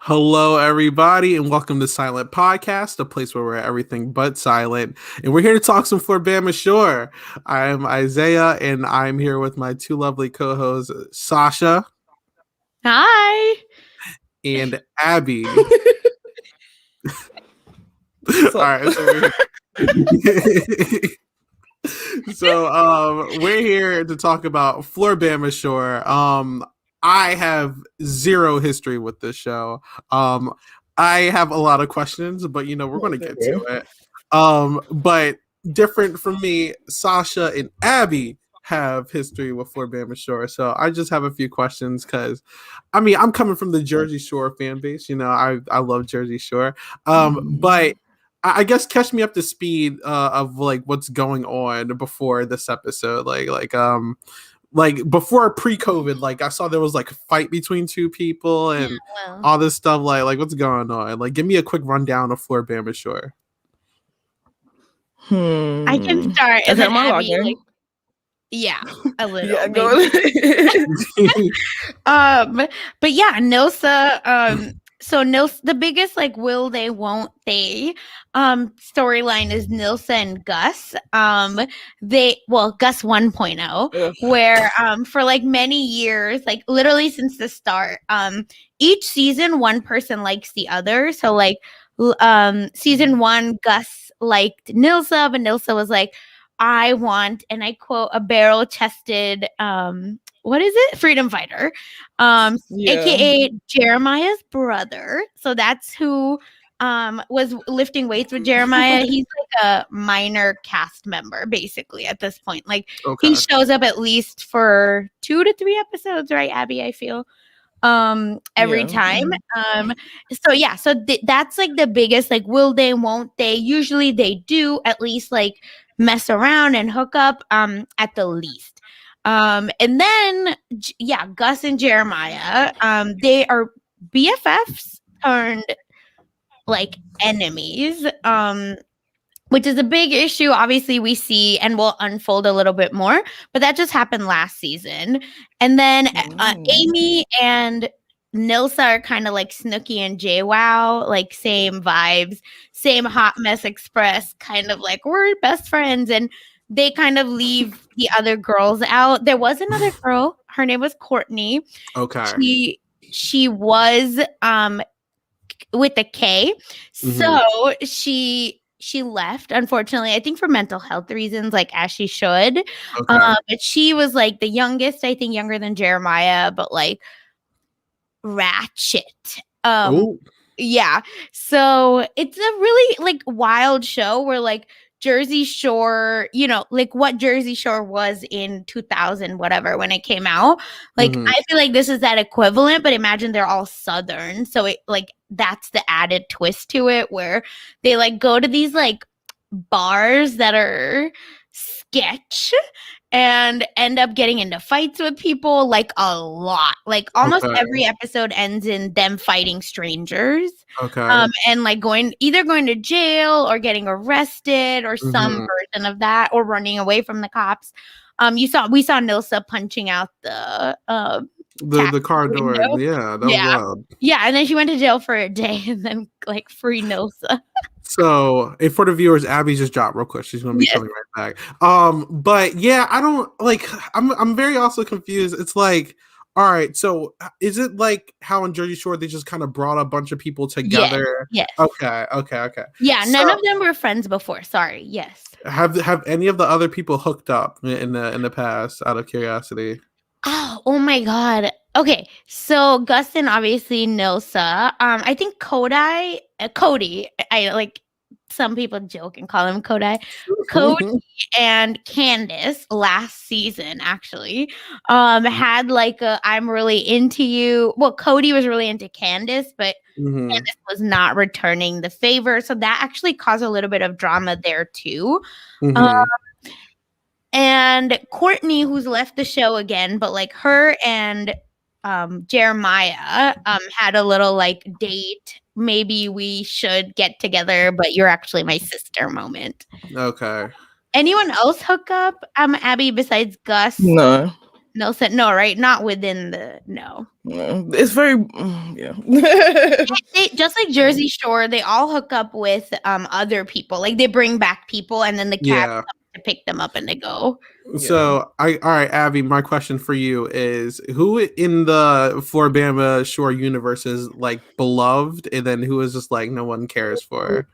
Hello, everybody, and welcome to Silent Podcast, a place where we're everything but silent. And we're here to talk some Floribama Shore. I'm Isaiah, and I'm here with my two lovely co-hosts, Sasha Hi. and Abby. All right, so we're here to talk about Floribama Shore. I have zero history with this show. I have a lot of questions, but we're going to get to it. But different from me, Sasha and Abby have history with Floribama Shore. So I just have a few questions because, I'm coming from the Jersey Shore fan base. I love Jersey Shore. But I guess catch me up to speed of like what's going on before this episode, like before pre-COVID. Like I saw there was like a fight between two people and all this stuff. Like what's going on? Like give me a quick rundown of Floribama Shore. I can start. Is that my login? A little. Yeah, go but yeah, Nilsa. So Nilsa, the biggest like will they, won't they storyline is Nilsa and Gus. Gus 1.0, where for like many years, like literally since the start, each season one person likes the other. So like season 1, Gus liked Nilsa, but Nilsa was like, I want, and I quote, a barrel-chested what is it? Freedom fighter. AKA Jeremiah's brother. So that's who was lifting weights with Jeremiah. He's like a minor cast member, basically, at this point. Like he shows up at least for 2 to 3 episodes, right, Abby? I feel every time. So that's like the biggest, like, will they, won't they? Usually they do at least like mess around and hook up at the least. And then Gus and Jeremiah, they are BFFs turned like enemies, which is a big issue. Obviously we see and will unfold a little bit more, but that just happened last season. And then Amy and Nilsa are kind of like Snooki and JWoww, like same vibes, same Hot Mess Express, kind of like we're best friends, and they kind of leave the other girls out. There was another girl, her name was Courtney. Okay. She was with a K. So she left, unfortunately, I think for mental health reasons, like as she should. But she was like the youngest, I think younger than Jeremiah, but like ratchet. Yeah. So it's a really like wild show where like Jersey Shore, like what Jersey Shore was in 2000, whatever, when it came out. Like, I feel like this is that equivalent, but imagine they're all Southern. So it like, that's the added twist to it, where they like go to these like bars that are sketch and end up getting into fights with people, like a lot. Like almost every episode ends in them fighting strangers. And like either going to jail or getting arrested or some version of that, or running away from the cops. We saw Nilsa punching out the car door. Window. Yeah, that was wild. Yeah, and then she went to jail for a day and then like free Nilsa. So, and for the viewers, Abby just dropped real quick. She's going to be coming right back. But yeah, I don't like. I'm very also confused. It's like, all right, so is it like how in Jersey Shore they just kind of brought a bunch of people together? Yes. Okay. Yeah, none of them were friends before. Sorry. Yes. Have any of the other people hooked up in the past? Out of curiosity. Oh my God. Okay, so Gus and obviously Nilsa. I think Cody. I like, some people joke and call him Cody. Cody and Candace last season actually had like a I'm really into you. Well, Cody was really into Candace, but Candace was not returning the favor, so that actually caused a little bit of drama there too. And Courtney, who's left the show again, but like her and Jeremiah had a little like date. Maybe we should get together, but you're actually my sister moment. Okay. Anyone else hook up, Abby, besides Gus? No. No said no, right? Not within the no. It's very yeah. They just like Jersey Shore, they all hook up with other people. Like they bring back people, and then the cat comes to pick them up, and they go. So all right, Abby. My question for you is: who in the Floribama Shore universe is like beloved, and then who is just like no one cares for?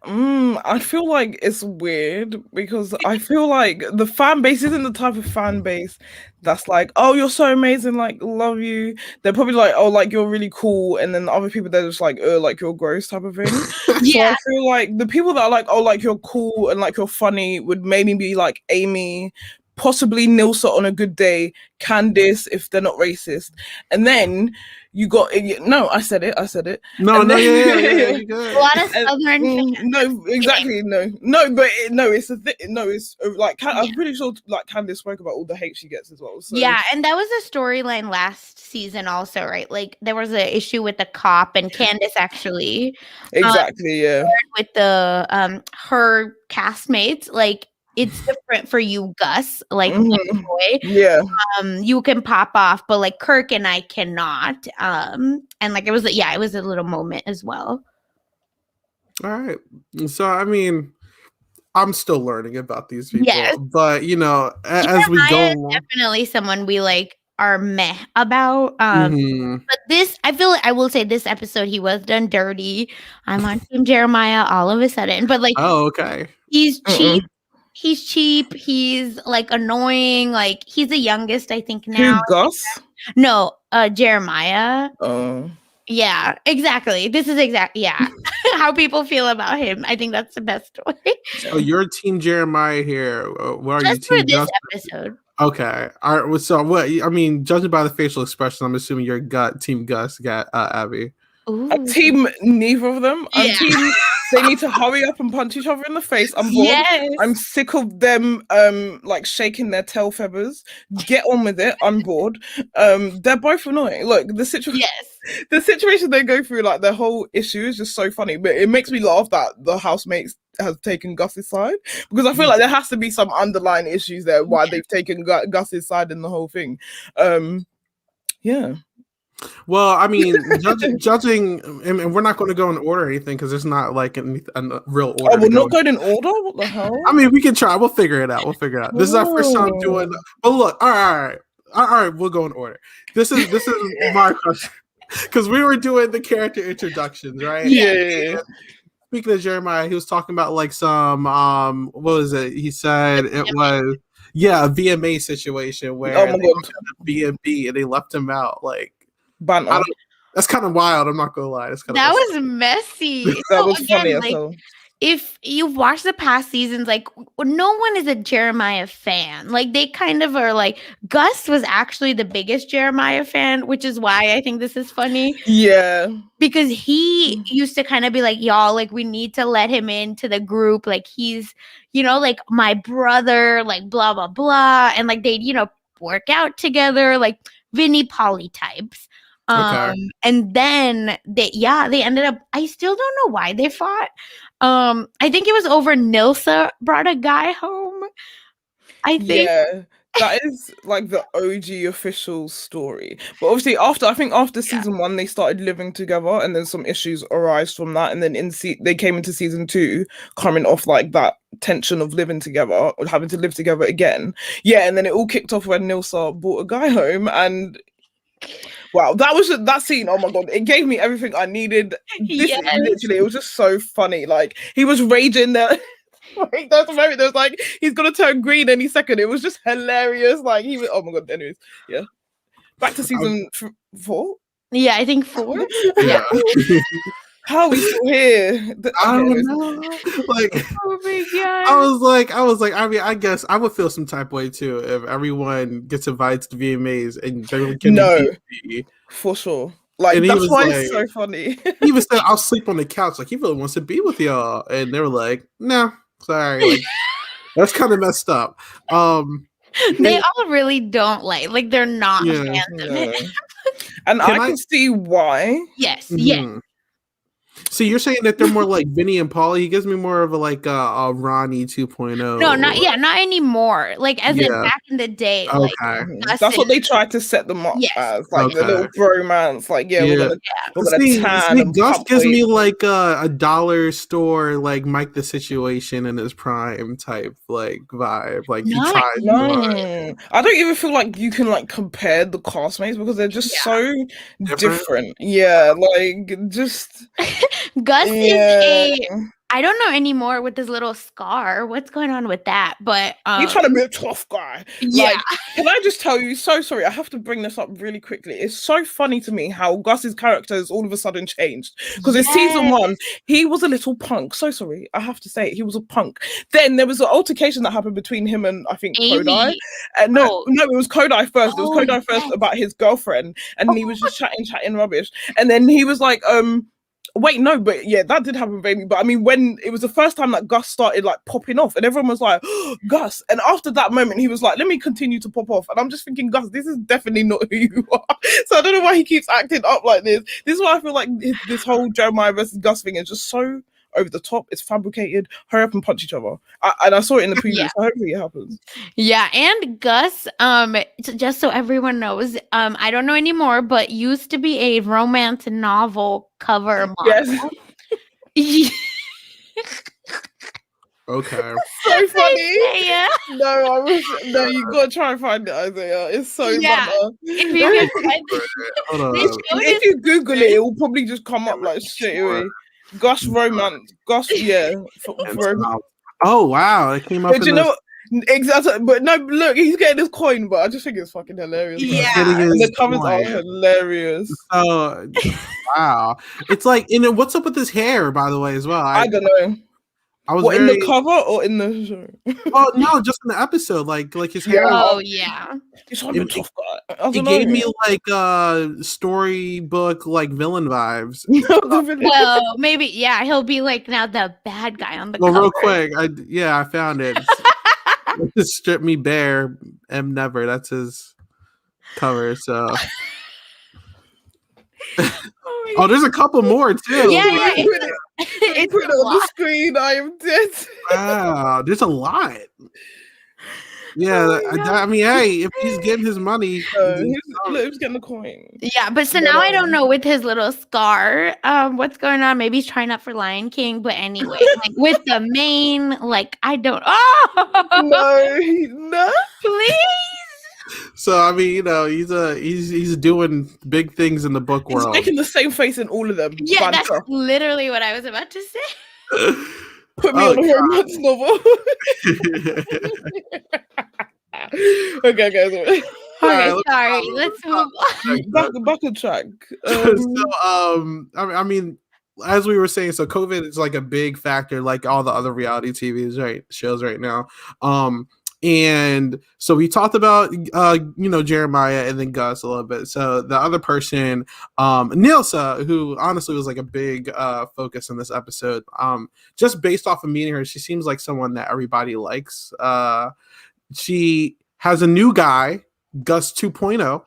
I feel like it's weird because I feel like the fan base isn't the type of fan base that's like, oh, you're so amazing, like, love you. They're probably like, oh, like, you're really cool. And then other people, they're just like, like, you're gross type of thing. So I feel like the people that are like, oh, like, you're cool and like, you're funny would maybe be like Amy, possibly Nilsa on a good day, Candice if they're not racist. And then you got no, I said it. No, you good. A lot of Southern fans. No, exactly, no, but it's a thing. No, it's like I'm pretty sure like Candice spoke about all the hate she gets as well. So. Yeah, and that was a storyline last season also, right? Like there was an issue with the cop, and Candice actually exactly, with the her castmates, like. It's different for you, Gus. Like boy, you can pop off, but like Kirk and I cannot. And like it was a little moment as well. All right, so I mean, I'm still learning about these people, but you know, as we go along, definitely someone we like are meh about. But this, I feel like I will say this episode he was done dirty. I'm on Team Jeremiah all of a sudden, but like, oh okay, he's cheap. He's cheap. He's like annoying. Like he's the youngest, I think now. Who, Gus? No, Jeremiah. Oh. Yeah, exactly. This is how people feel about him. I think that's the best way. So you're Team Jeremiah here. What are just you, for this episode? Okay. All right. So what? I mean, judging by the facial expression, I'm assuming you're Team Gus. Got Abby. A team neither of them. I'm team they need to hurry up and punch each other in the face. I'm bored. Yes. I'm sick of them like shaking their tail feathers. Get on with it. I'm bored. They're both annoying. Look, the situation they go through, like their whole issue is just so funny. But it makes me laugh that the housemates has taken Gus's side, because I feel like there has to be some underlying issues there why they've taken Gus's side in the whole thing. Well, I mean, judging, and we're not going to go in order or anything because there's not like a real order. Oh, we're not going in order? What the hell? I mean, we can try. We'll figure it out. This is our first time doing. Oh, look. All right. We'll go in order. This is my question, because we were doing the character introductions, right? Yeah. Speaking of Jeremiah, he was talking about like some what was it? He said it was a VMA situation where they were B&B and they left him out. Like, that's kind of wild. I'm not gonna lie. That was messy. That was funny as hell. If you've watched the past seasons, like no one is a Jeremiah fan. Like they kind of are like, Gus was actually the biggest Jeremiah fan, which is why I think this is funny. Yeah. Because he used to kind of be like, y'all, like we need to let him into the group. Like he's, like my brother, like blah, blah, blah. And like they'd, work out together, like Vinny Polly types. And then they ended up, I still don't know why they fought. I think it was over Nilsa brought a guy home. I think. Yeah, that is like the OG official story. But obviously after season 1, they started living together, and then some issues arise from that. And then they came into season 2, coming off like that tension of living together or having to live together again. Yeah, and then it all kicked off when Nilsa brought a guy home, and wow, that scene. Oh my god, it gave me everything I needed. Literally, it was just so funny. Like he was raging there. Like, there's a moment there's like he's gonna turn green any second. It was just hilarious. Like he was. Oh my god. Anyways, yeah. Back to season 4. Yeah, I think 4. Yeah. How are we still here? I don't know. Like, oh my god. I was like, I mean, I guess I would feel some type of way too if everyone gets invited to VMAs and they can be for sure. Like, and that's why it's so funny. He even said, "I'll sleep on the couch." Like he really wants to be with y'all, and they were like, "No, sorry." Like, that's kind of messed up. They all really don't like they're not fans of it. And I can see why. Yes. Yeah. So you're saying that they're more like Vinny and Paul? He gives me more of a Ronnie 2.0. No, not anymore. Like as in back in the day. Like that's what they tried to set them up as, like the little bromance. Like, we're gonna tan and Gus gives me like a dollar store, like Mike the Situation in his prime type like vibe. Like he tries. No, I don't even feel like you can like compare the castmates because they're just so different. Yeah, like just Gus is I don't know anymore with his little scar. What's going on with that? But he's trying to be a tough guy. Yeah. Like, can I just tell you? So sorry, I have to bring this up really quickly. It's so funny to me how Gus's character has all of a sudden changed. Because in season 1, he was a little punk. So sorry, I have to say it, he was a punk. Then there was an altercation that happened between him and I think Kodai. No, it was Kodai first. It was Kodai first about his girlfriend, and he was just chatting rubbish. And then he was like, wait, no, but yeah, that did happen, baby. But I mean, when it was the first time that Gus started like popping off, and everyone was like, oh, Gus. And after that moment, he was like, let me continue to pop off. And I'm just thinking, Gus, this is definitely not who you are. So I don't know why he keeps acting up like this. This is why I feel like this whole Jeremiah versus Gus thing is just so over the top. It's fabricated. Hurry up and punch each other. And I saw it in the preview, so hopefully it happens. Yeah, and Gus, just so everyone knows, I don't know anymore, but used to be a romance novel cover model. Yes. Okay. So funny. No, you gotta try and find it, Isaiah. It's so funny. If you Google it, it will probably just come up like straight away. Gus romance. Gus, oh wow, it came up. But you know what? Exactly, but no, look, he's getting his coin, but I just think it's fucking hilarious. And the covers are hilarious. Oh wow, it's like, what's up with his hair, by the way, as well? I don't know. I was in the cover or in the show? Oh no, just in the episode, like his hair. Oh yeah, he's trying to be a tough guy. It gave me like storybook like villain vibes. Well, maybe he'll be like now the bad guy on the cover. Real quick, I found it. Strip Me Bare, M Never. That's his cover. So. Oh, there's a couple more too. Yeah. It's put it on the screen. I am dead. Wow, there's a lot. Yeah, I mean, hey, if he's getting his money, he's getting the coin. Yeah, but so now I don't know with his little scar, what's going on. Maybe he's trying out for Lion King, but anyway, like with the mane, like I don't. Oh no, please. So I mean, he's doing big things in the book world. He's making the same face in all of them. Yeah, that's literally what I was about to say. Put me on a romance novel. Okay, guys. Okay, sorry. Let's move on. Back on track. I mean, as we were saying, so COVID is like a big factor, like all the other reality TV shows right now. And so we talked about, Jeremiah and then Gus a little bit. So the other person, Nilsa, who honestly was like a big focus in this episode, just based off of meeting her, she seems like someone that everybody likes. She has a new guy, Gus 2.0.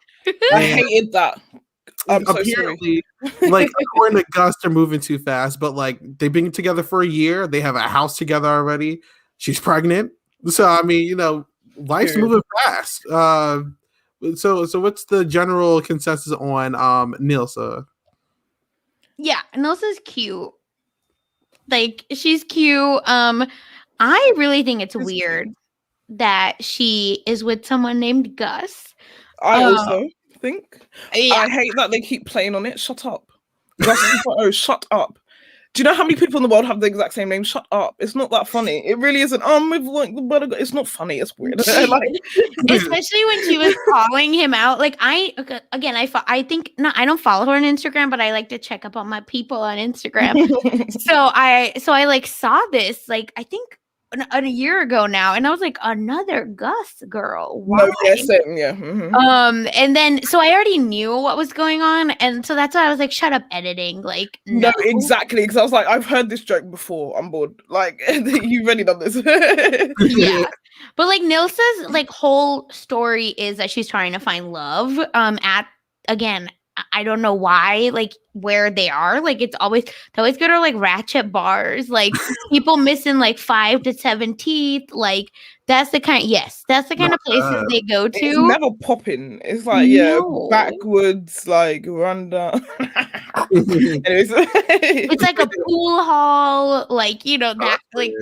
I hated that. Apparently, like according to Gus, they're moving too fast, but like they've been together for a year. They have a house together already. She's pregnant. So I mean, life's moving fast. So what's the general consensus on Nilsa? Yeah, Nilsa's cute. Like she's cute. I really think it's weird that she is with someone named Gus. I also think. I hate that they keep playing on it. Shut up. Gus 2.0, shut up. Do you know how many people in the world have the exact same name? Shut up. It's not that funny. It really isn't. It's not funny. It's weird. Especially when she was calling him out. Like I don't follow her on Instagram, but I like to check up on my people on Instagram. so I like saw this, like, I think a year ago now, and I was like, another Gus girl. Why? No, yes, yeah. Mm-hmm. And then so I already knew what was going on, and so that's why I was like, shut up editing. Like no exactly, because I was like, I've heard this joke before. I'm bored. Like you've already done this. Yeah. But like Nilsa's like whole story is that she's trying to find love at I don't know why, like where they are. Like they always go to like ratchet bars, like people missing like 5 to 7 teeth. Like that's the kind of places they go to. It's never popping. It's like backwoods, like rundown. Anyways. It's like a pool hall, like that like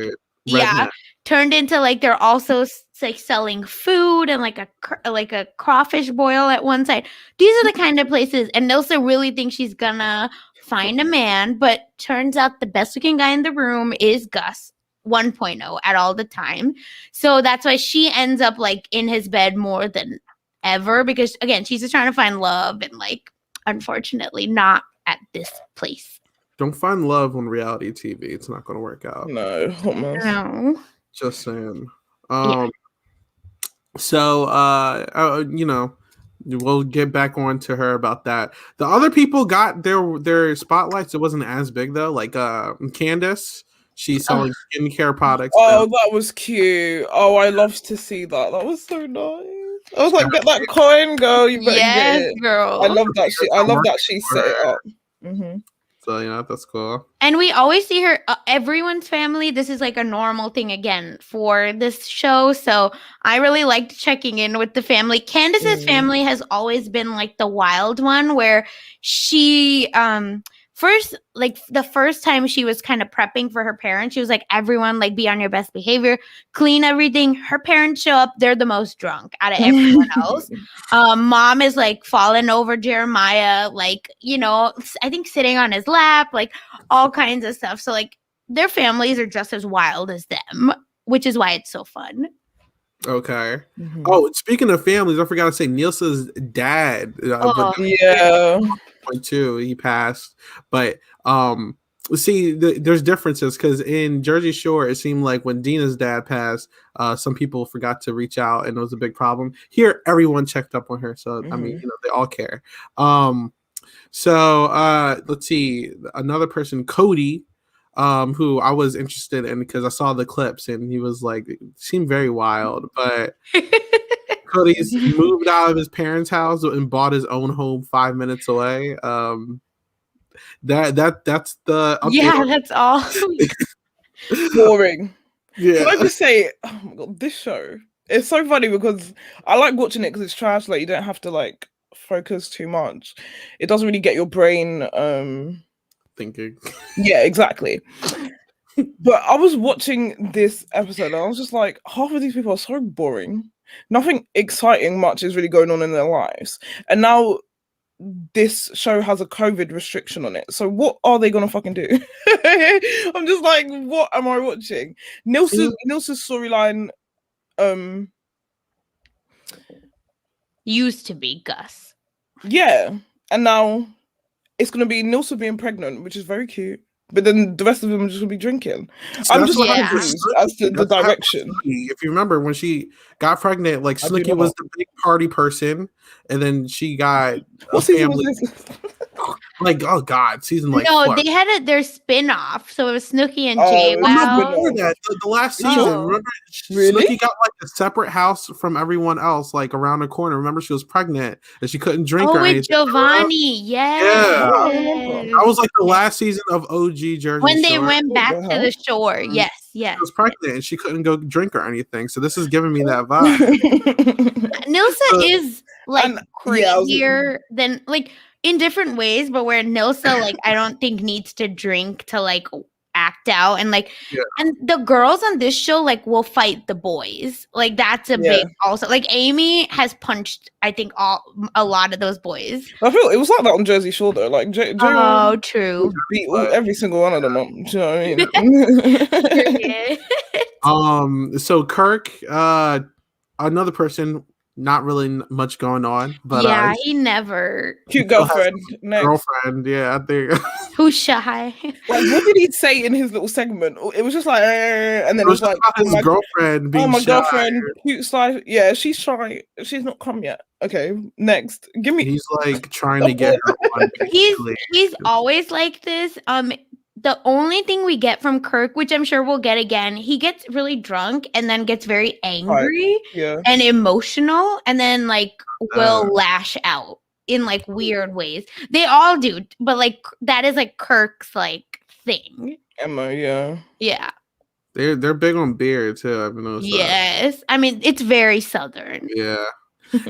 turned into like they're also like selling food and like a crawfish boil at one side. These are the kind of places, and Nilsa really thinks she's gonna find a man, but turns out the best looking guy in the room is Gus 1.0 at all the time. So that's why she ends up like in his bed more than ever, because again, she's just trying to find love, and like unfortunately not at this place. Don't find love on reality TV. It's not going to work out. No. Just saying. So, we'll get back on to her about that. The other people got their spotlights. It wasn't as big though. Like Candace, she's selling skincare products. Oh, that was cute. Oh, I loved to see that. That was so nice. I was like, get that coin, girl. You better get it. Girl. I love that she set it up. Mm-hmm. So that's cool. And we always see her, everyone's family. This is like a normal thing again for this show. So I really liked checking in with the family. Candace's family has always been like the wild one, where she the first time she was kind of prepping for her parents, she was like, everyone like be on your best behavior, clean everything. Her parents show up, they're the most drunk out of everyone else. Mom is like falling over Jeremiah, like, I think sitting on his lap, like all kinds of stuff. So like their families are just as wild as them, which is why it's so fun. Okay. Mm-hmm. Oh, speaking of families, I forgot to say Nilsa's dad. He passed, but see, there's differences, because in Jersey Shore, it seemed like when Dina's dad passed, some people forgot to reach out, and it was a big problem. Here, everyone checked up on her, so I mean, they all care. So let's see, another person, Cody, who I was interested in because I saw the clips, and he was like, seemed very wild, but. Cody's moved out of his parents' house and bought his own home 5 minutes away. That's the update. Yeah, that's all. Boring. Yeah. Can I just say, oh my god, this show, it's so funny because I like watching it because it's trash. Like you don't have to like focus too much. It doesn't really get your brain thinking. Yeah, exactly. But I was watching this episode and I was just like, half of these people are so boring. Nothing exciting much is really going on in their lives. And now this show has a COVID restriction on it. So what are they going to fucking do? I'm just like, what am I watching? Nilsa's storyline used to be Gus. Yeah. And now it's going to be Nilsa being pregnant, which is very cute. But then the rest of them are just going to be drinking. So I'm just confused as to the direction. If you remember, when she got pregnant, like Snooki was the big party person, and then she got what season was this? Like, oh god, season like they had their spin-off, so it was Snooki and Jay. The last season, remember? Really? Snooki got like a sepeate house from everyone else, like around the corner. Remember, she was pregnant and she couldn't drink or anything. Giovanni, yeah. That was like the last season of OG Jersey when they Shore. went back to the shore. Yes. She was pregnant and she couldn't go drink or anything. So this is giving me that vibe. Nilsa is like crazier than like in different ways, but where Nilsa like I don't think needs to drink to like act out, and like and the girls on this show like will fight the boys. Like that's a big also like Amy has punched I think a lot of those boys. I feel it was like that on Jersey Shore though. Like true. Beat every single one of them up. Do you know what I mean? So Kirk, another person. Not really much going on, but he never cute girlfriend. Girlfriend, I think. Who's shy? Like, what did he say in his little segment? It was just like, and then it was like, his girlfriend being my shy. girlfriend, cute side. Yeah, she's shy. She's not come yet. Okay, next, give me. He's like trying to get her on. He's always like this. The only thing we get from Kirk, which I'm sure we'll get again, he gets really drunk and then gets very angry and emotional and then like will lash out. in like weird ways. They all do, but like that is like Kirk's like thing. Emma, yeah. Yeah. They're big on beer too. I've noticed that. Yes. I mean, it's very Southern. Yeah.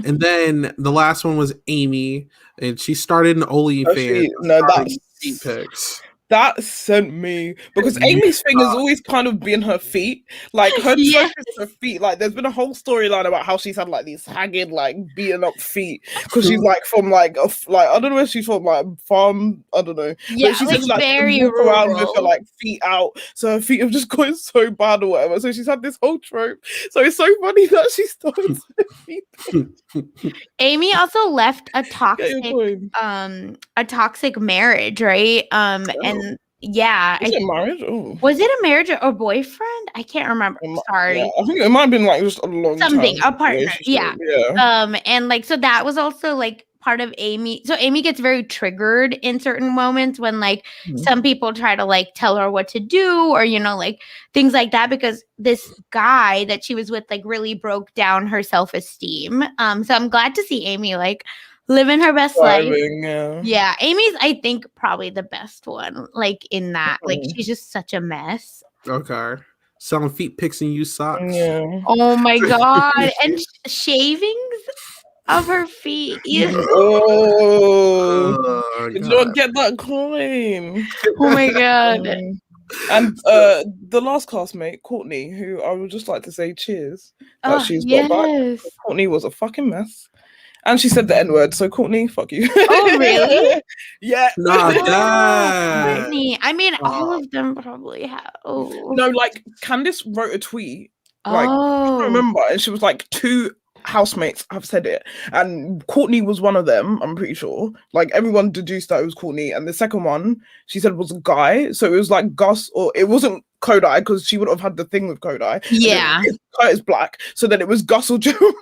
And then the last one was Amy, and she started an OnlyFans. That's feet pics. That sent me because Amy's thing has always kind of been her feet, like her Yes. her feet. Like there's been a whole storyline about how she's had like these haggard, like beaten up feet because she's like from like I don't know where she's from, like farm, I don't know. Yeah, but she like said like very she walk around with rural. her like feet out, so her feet have just gone so bad or whatever. So she's had this whole trope. So it's so funny that she started her feet. Amy also left a toxic marriage, right? And yeah, Was it marriage? Oh. Was it a marriage or a boyfriend? I can't remember. Sorry. Yeah, I think it might have been like just a long Something, time a partner. Yeah. And like so that was also like part of Amy. So Amy gets very triggered in certain moments when like some people try to like tell her what to do or like things like that because this guy that she was with like really broke down her self-esteem. So I'm glad to see Amy like living her best life. Yeah, Amy's I think probably the best one like in that. Like she's just such a mess. Okay. Selling feet pics and used socks. Yeah. Oh my god. And shavings of her feet. Oh, you don't get that coin. Oh my god. And the last castmate, Courtney, who I would just like to say cheers. She's got back. Courtney was a fucking mess. And she said the N-word, so Courtney, fuck you. Oh, really? Yeah. Not that. Courtney. I mean, all of them probably have. Oh. No, like, Candice wrote a tweet. Like, I don't remember. And she was like, 2 housemates have said it. And Courtney was one of them, I'm pretty sure. Like, everyone deduced that it was Courtney. And the second one, she said was a guy. So it was like Gus, or it wasn't Kodai, because she would have had the thing with Kodai. Yeah. Curtis Black. So then it was Gus or Jeremiah.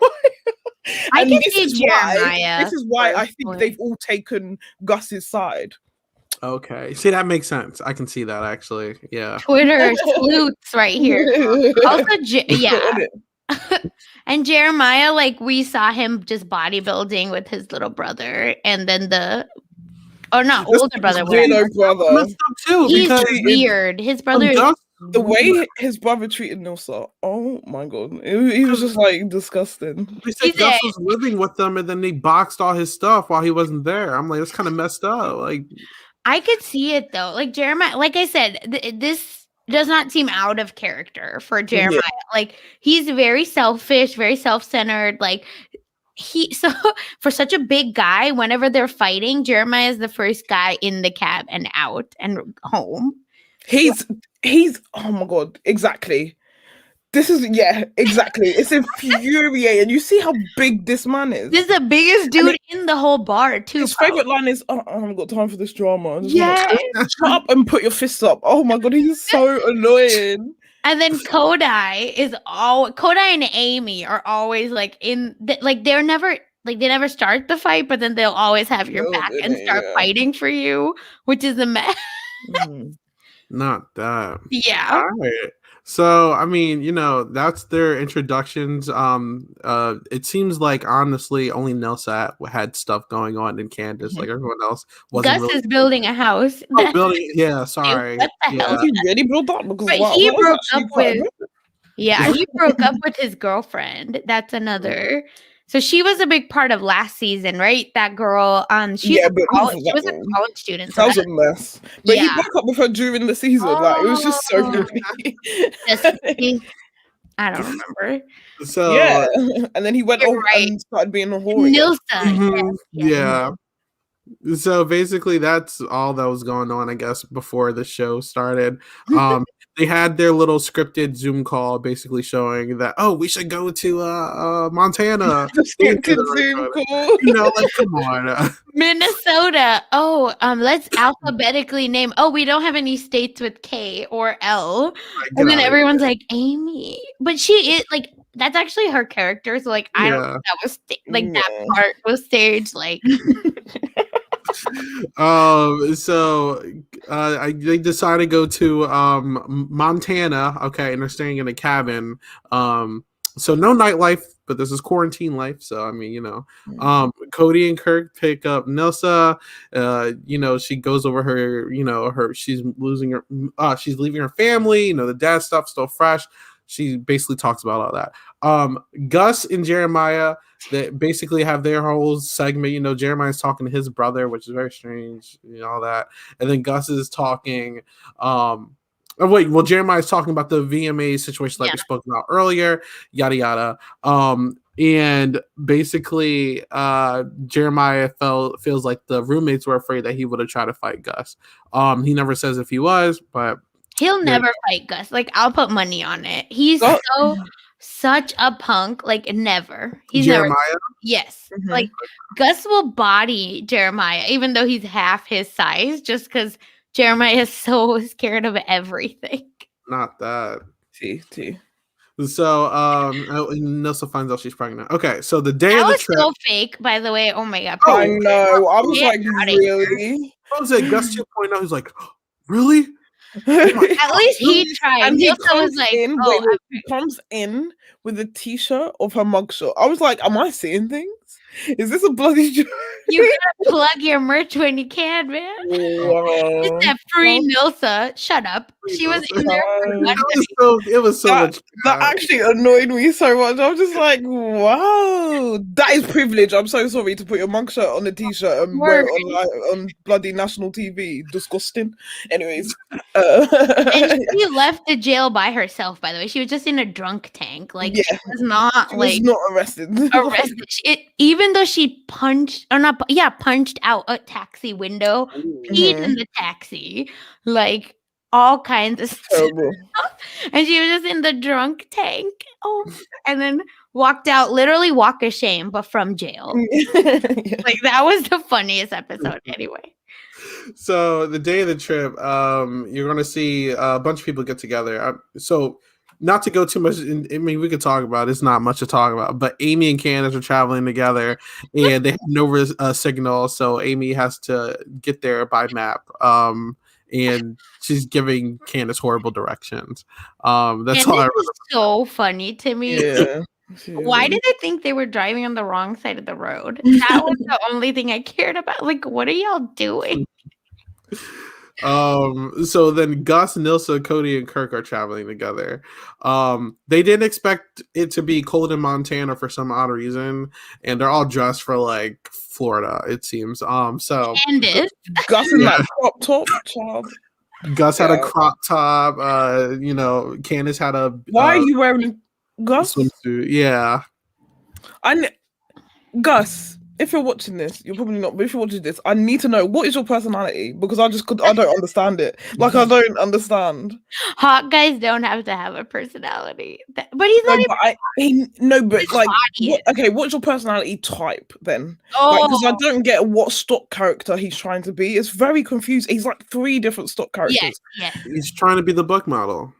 I can see Jeremiah. This is why I think they've all taken Gus's side. Okay. See, that makes sense. I can see that actually. Yeah. Twitter sleuths right here. Also, yeah. And Jeremiah, like we saw him just bodybuilding with his little brother, and then older brother. Too, he's weird. His brother. The way his brother treated Nilsa, oh my god, he was just like disgusting. They said Gus was living with them, and then they boxed all his stuff while he wasn't there. I'm like, that's kind of messed up. Like, I could see it though. Like Jeremiah, like I said, this does not seem out of character for Jeremiah. Yeah. Like he's very selfish, very self-centered. Like for such a big guy, whenever they're fighting, Jeremiah is the first guy in the cab and out and home. He's oh my god, exactly. This is exactly. It's infuriating. You see how big this man is. This is the biggest dude in the whole bar too. His favorite line is, I haven't got time for this drama. Shut up and put your fists up. Oh my god, he's so annoying. And then Kodai and Amy are always like they never start the fight, but then they'll always have your back and start fighting for you, which is a mess. Not that. Yeah. All right. So, I mean, that's their introductions. It seems like, honestly, only Nelsa had stuff going on in Candace. Like, everyone else wasn't. Gus is building a house. Sorry. What the hell? He really broke up? He broke up with... Yeah, he broke up with his girlfriend. That's another... So she was a big part of last season, right? That girl, she was a college student. That was a mess. But he broke up with her during the season. Like it was just so funny. I don't remember. So and then he went off and started being a whore. Nilsa. Yeah. So basically, that's all that was going on, I guess, before the show started. They had their little scripted Zoom call, basically showing that we should go to Montana. Zoom call. Like come on, Minnesota. Let's alphabetically name. We don't have any states with K or L, and then everyone's like Amy, but she is like. That's actually her character, so like I don't think that was that part was staged. Like, they decided to go to Montana. Okay, and they're staying in a cabin. So no nightlife but this is quarantine life, so I mean, Cody and Kirk pick up Nilsa. She goes over her, she's leaving her family. The dad stuff's still fresh. She basically talks about all that. Gus and Jeremiah, they basically have their whole segment. Jeremiah's talking to his brother, which is very strange, all that. And then Gus is talking. Jeremiah's talking about the VMA situation like we spoke about earlier, yada yada. And basically, Jeremiah feels like the roommates were afraid that he would have tried to fight Gus. He never says if he was, but he'll never fight Gus. Like, I'll put money on it. He's such a punk. Like, never. He's Jeremiah? Never. Yes. Mm-hmm. Like, Gus will body Jeremiah, even though he's half his size, just because Jeremiah is so scared of everything. Not that. T. So, Nilsa finds out she's pregnant. Okay, so the day that of the was trip. So fake, by the way. Oh my god. I know. I was like, really? What was it? Gus 2.0. He's like, really? At least he tried. And he was like, he comes in with a t-shirt of her mugshot. I was like, am I seeing things? Is this a bloody joke? You gotta plug your merch when you can, man. It's that free Nilsa. Shut up. She was in there. It was so much. That actually annoyed me so much. I was just like, wow, that is privilege. I'm so sorry to put your mugshot on a t-shirt and wear it on bloody national TV. Disgusting. Anyways. And she left the jail by herself, by the way. She was just in a drunk tank. Like, she was not arrested. Even though she punched out a taxi window, peed in the taxi, like all kinds of stuff. And she was just in the drunk tank. And then walked out, literally walk of shame, but from jail. Like, that was the funniest episode anyway. So the day of the trip, you're going to see a bunch of people get together. So not to go too much, we could talk about it. It's not much to talk about, but Amy and Candace are traveling together and they have no signal. So Amy has to get there by map. And she's giving Candace horrible directions. That's all I remember. So funny to me. Yeah. Why did I think they were driving on the wrong side of the road? That was the only thing I cared about. Like, what are y'all doing? So then Gus, Nilsa, Cody, and Kirk are traveling together. They didn't expect it to be cold in Montana for some odd reason, and they're all dressed for like Florida, it seems. So Candace. Gus in that crop top, child. Gus had a crop top. Candace had a. Why are you wearing Gus swimsuit? Yeah. Gus. If you're watching this, you're probably not, but if you're watching this, I need to know, what is your personality? Because I don't understand it. Like, I don't understand. Hot guys don't have to have a personality. But he's not what's your personality type then? Because I don't get what stock character he's trying to be. It's very confusing. He's like 3 different stock characters. Yes. He's trying to be the book model.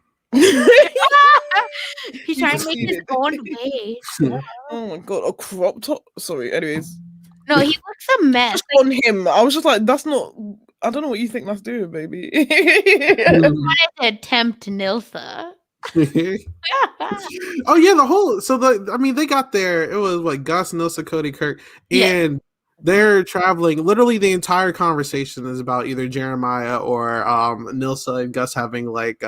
He's trying to make his own way. Oh my god, a crop top? Sorry, anyways. No, he looks a mess. Just on him. I was just like, that's not. I don't know what you think that's doing, baby. I wanted to tempt Nilsa. Oh yeah, they got there. It was like Gus, Nilsa, Cody, Kirk, and they're traveling. Literally, the entire conversation is about either Jeremiah or Nilsa and Gus having like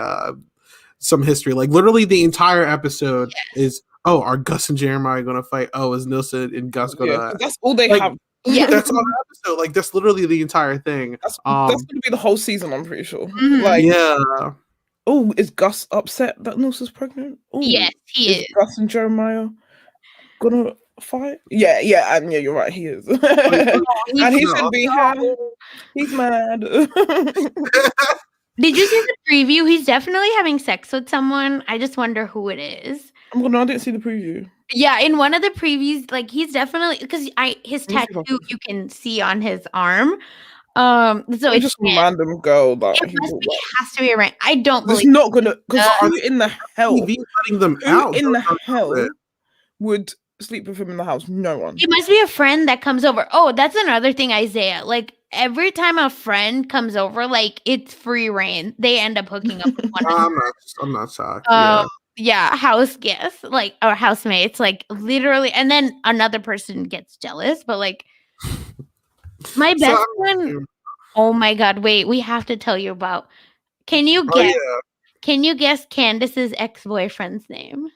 some history. Like literally, the entire episode is. Oh, are Gus and Jeremiah going to fight? Oh, is Nilsa and Gus going to... That's all they have. Yeah. That's all the episode. Like, that's literally the entire thing. That's going to be the whole season, I'm pretty sure. Mm-hmm. Like, yeah. Oh, is Gus upset that Nilsa's pregnant? Ooh, yes, he is. Gus and Jeremiah going to fight? Yeah, and you're right, he is. And he should be happy. He's mad. Did you see the preview? He's definitely having sex with someone. I just wonder who it is. I didn't see the preview. Yeah, in one of the previews, like he's definitely because his tattoo you can see on his arm. So it's just a random girl that it has to be a random. I don't believe it's not gonna because who in the hell letting them out? In the hell would sleep with him in the house? No one. It must be a friend that comes over. Oh, that's another thing, Isaiah. Like every time a friend comes over, like it's free reign. They end up hooking up with one another. I'm not shocked. house guests, like, or housemates, like, literally, and then another person gets jealous, but, like, my So, best one, oh my god, wait, we have to tell you about, can you oh guess yeah, Candace's ex-boyfriend's name?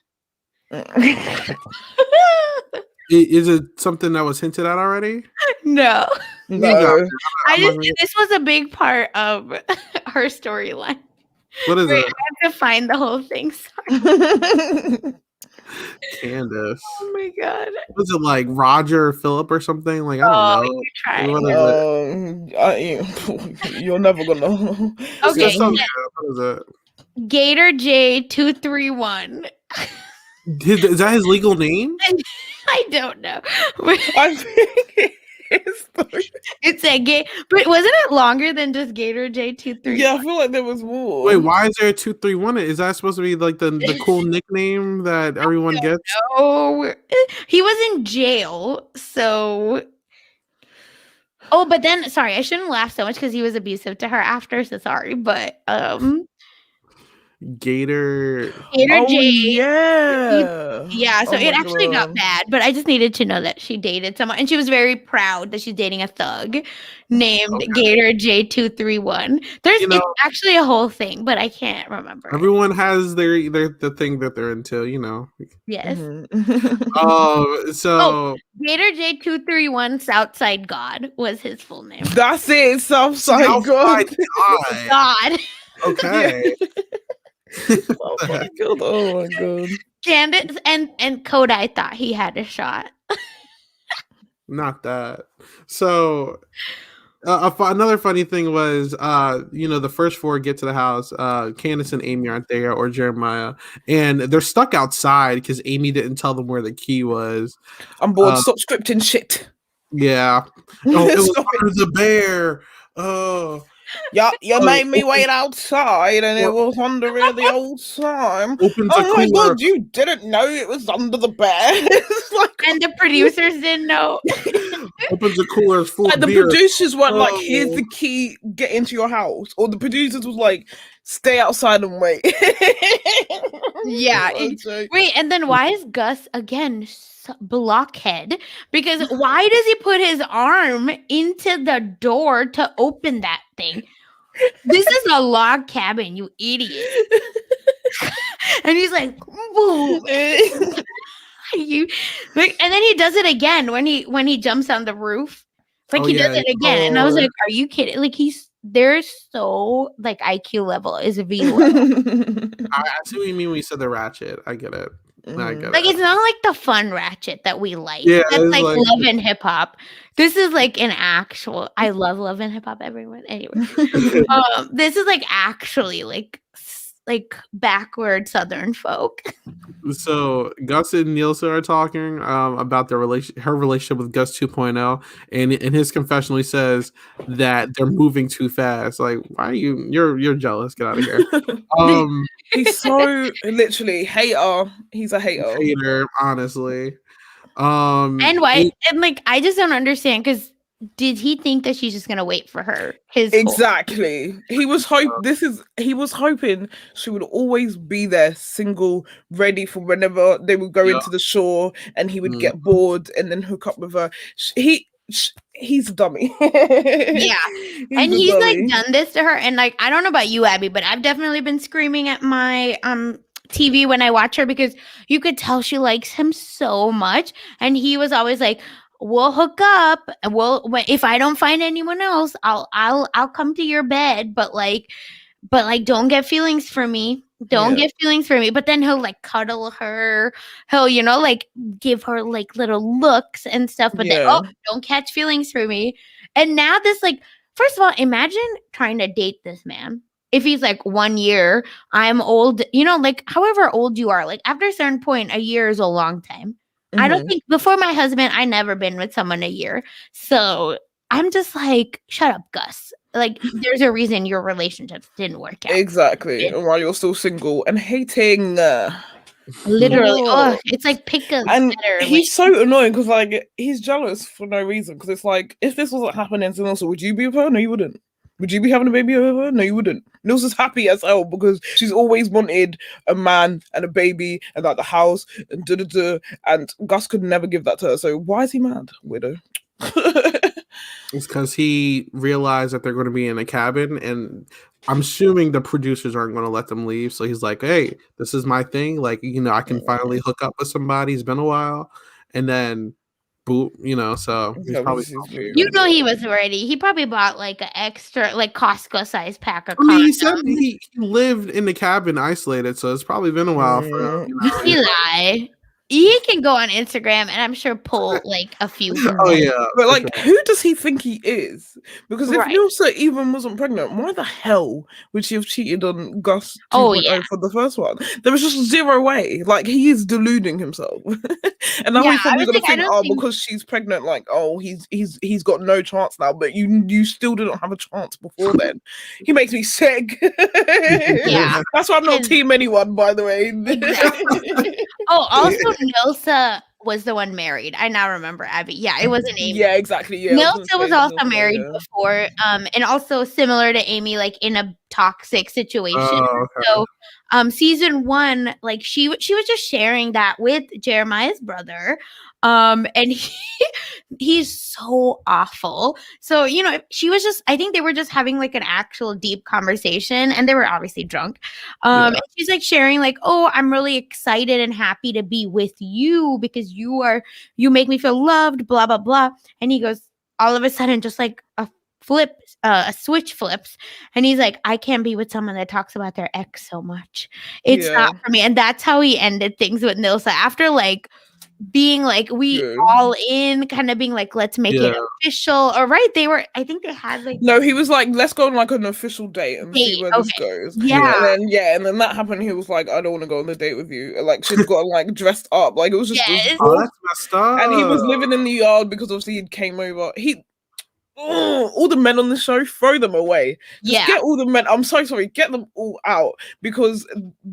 is it something that was hinted at already? No. You got No. it. I'm not gonna- This was a big part of her storyline. What is Wait, it? I have to find the whole thing. Sorry. Candace. Oh my god. Was it like Roger or Philip or something? Like, I don't Oh, know. you tried. What is it? You're never gonna. Okay, Just tell me, what is it? Gator J231. Is that his legal name? I don't know. I think It's a gay, but wasn't it longer than just Gator J231? yeah, I feel like there was more. Wait, why is there a 231? Is that supposed to be like the cool nickname that everyone gets? Oh, he was in jail, so. Oh, but then sorry, I shouldn't laugh so much because he was abusive to her after. So sorry, but Gator. Gator Oh J. yeah. Yeah, so Oh it my actually got God. bad, but I just needed to know that she dated someone, and she was very proud that she's dating a thug named Gator J231. You know- It's actually a whole thing, but I can't remember. Everyone has their the thing that they're into, you know. Yes. Mhm. So Gator J231 Southside God was his full name. That's it, Southside God. Southside God. God. Okay. Oh my God. Oh my God. Candace and Kodai thought he had a shot. Not that. So another funny thing was, the first four get to the house. Candace and Amy aren't there, or Jeremiah, and they're stuck outside because Amy didn't tell them where the key was. I'm bored. Stop scripting shit. Yeah. Oh, it was Stop it. under the bear. Oh. Yeah, you Oh, made me open- wait outside and it was under here the whole time. Opens Oh a my cooler. God, you didn't know it was under the bed. It's like, And the producers didn't know. Opens a cooler full like of the beer. producers weren't like, Oh. here's the key, get into your house. Or the producers was like, stay outside and wait. Yeah. What a joke. Wait, and then why is Gus again blockhead? Because why does he put his arm into the door to open that thing? This is a log cabin, you idiot. And he's like, "Boo." You like, and then he does it again when he jumps on the roof. Like Oh, he yeah. does it again. And I was Oh. like, are you kidding? Like they're so like IQ level is V level. I see what you mean when you said the ratchet. I get it. I get Like it. it's not like the fun ratchet that we like. Yeah, That's it's like like- love and hip hop. This is like an actual. I love love and hip hop. Everyone, anyway. This is like actually like backward Southern folk. So Gus and Nielsen are talking about her relationship with Gus 2.0, and in his confessional he says that they're moving too fast. Like, why are you're jealous? Get out of here. He's so literally hater. He's a hater. Honestly. And why? And like, I just don't understand because did he think that she's just gonna wait for her? Exactly. He was hoping she would always be there, single, ready for whenever they would go into the shore, and he would get bored and then hook up with her. He's a dummy. Yeah. And he's dummy. like done this to her. And like, I don't know about you, Abby, but I've definitely been screaming at my TV when I watch her because you could tell she likes him so much. And he was always like, we'll hook up. If I don't find anyone else, I'll come to your bed. But don't get feelings for me. Don't get feelings for me. But then he'll like cuddle her. He'll, like give her like little looks and stuff. But then, don't catch feelings for me. And now this, like, first of all, imagine trying to date this man. If he's like 1 year, I'm old, like however old you are, like after a certain point, a year is a long time. Mm-hmm. I don't think before my husband, I never been with someone a year. So I'm just like, shut up, Gus. Like, there's a reason your relationships didn't work out. Exactly. And while you're still single and hating. Literally. Oh, it's like pick a and better. he's so annoying because like he's jealous for no reason. Because it's like if this wasn't happening to Nelson, would you be with her? No, you wouldn't. Would you be having a baby over her? No, you wouldn't. Nilsa's happy as hell because she's always wanted a man and a baby and like the house and and Gus could never give that to her. So why is he mad, widow? It's because he realized that they're going to be in a cabin, and I'm assuming the producers aren't going to let them leave. So he's like, "Hey, this is my thing. Like, I can finally hook up with somebody. It's been a while." And then, boop, so he's probably. He was ready. He probably bought like an extra, like Costco size pack of condoms. I mean, he said he lived in the cabin isolated, so it's probably been a while for him. He lie. He can go on Instagram and I'm sure pull like a few. Oh yeah, but like, who does he think he is? Because if Nilsa even wasn't pregnant, why the hell would she have cheated on Gus 2.0 for the first one? There was just zero way. Like, he is deluding himself, and now he's probably gonna think, because she's pregnant, like, he's got no chance now. But you still didn't have a chance before then. He makes me sick. Yeah, that's why I'm not team anyone, by the way. Exactly. Also. Nilsa was the one married. I now remember, Abby. Yeah, it wasn't Amy. Yeah, exactly. Yeah, Nilsa was also married before, and also similar to Amy, like in a toxic situation. Oh, okay. So, season 1, like she was just sharing that with Jeremiah's brother, and he's so awful. So she was just, I think they were just having like an actual deep conversation, and they were obviously drunk. And she's like sharing like, "Oh, I'm really excited and happy to be with you because you make me feel loved, blah blah blah." And he goes, all of a sudden, just like a switch flips, and he's like, "I can't be with someone that talks about their ex so much. It's not for me." And that's how he ended things with Nilsa after like being like, we all in, kind of being like, let's make it official. Or I think they had like, no, he was like, let's go on like an official date and see where this goes. And then that happened. He was like, I don't want to go on the date with you. Like, she'd got like dressed up, like it was just that's messed up. And he was living in the yard because obviously he came over. All the men on the show, throw them away. Just get all the men. I'm so sorry, get them all out, because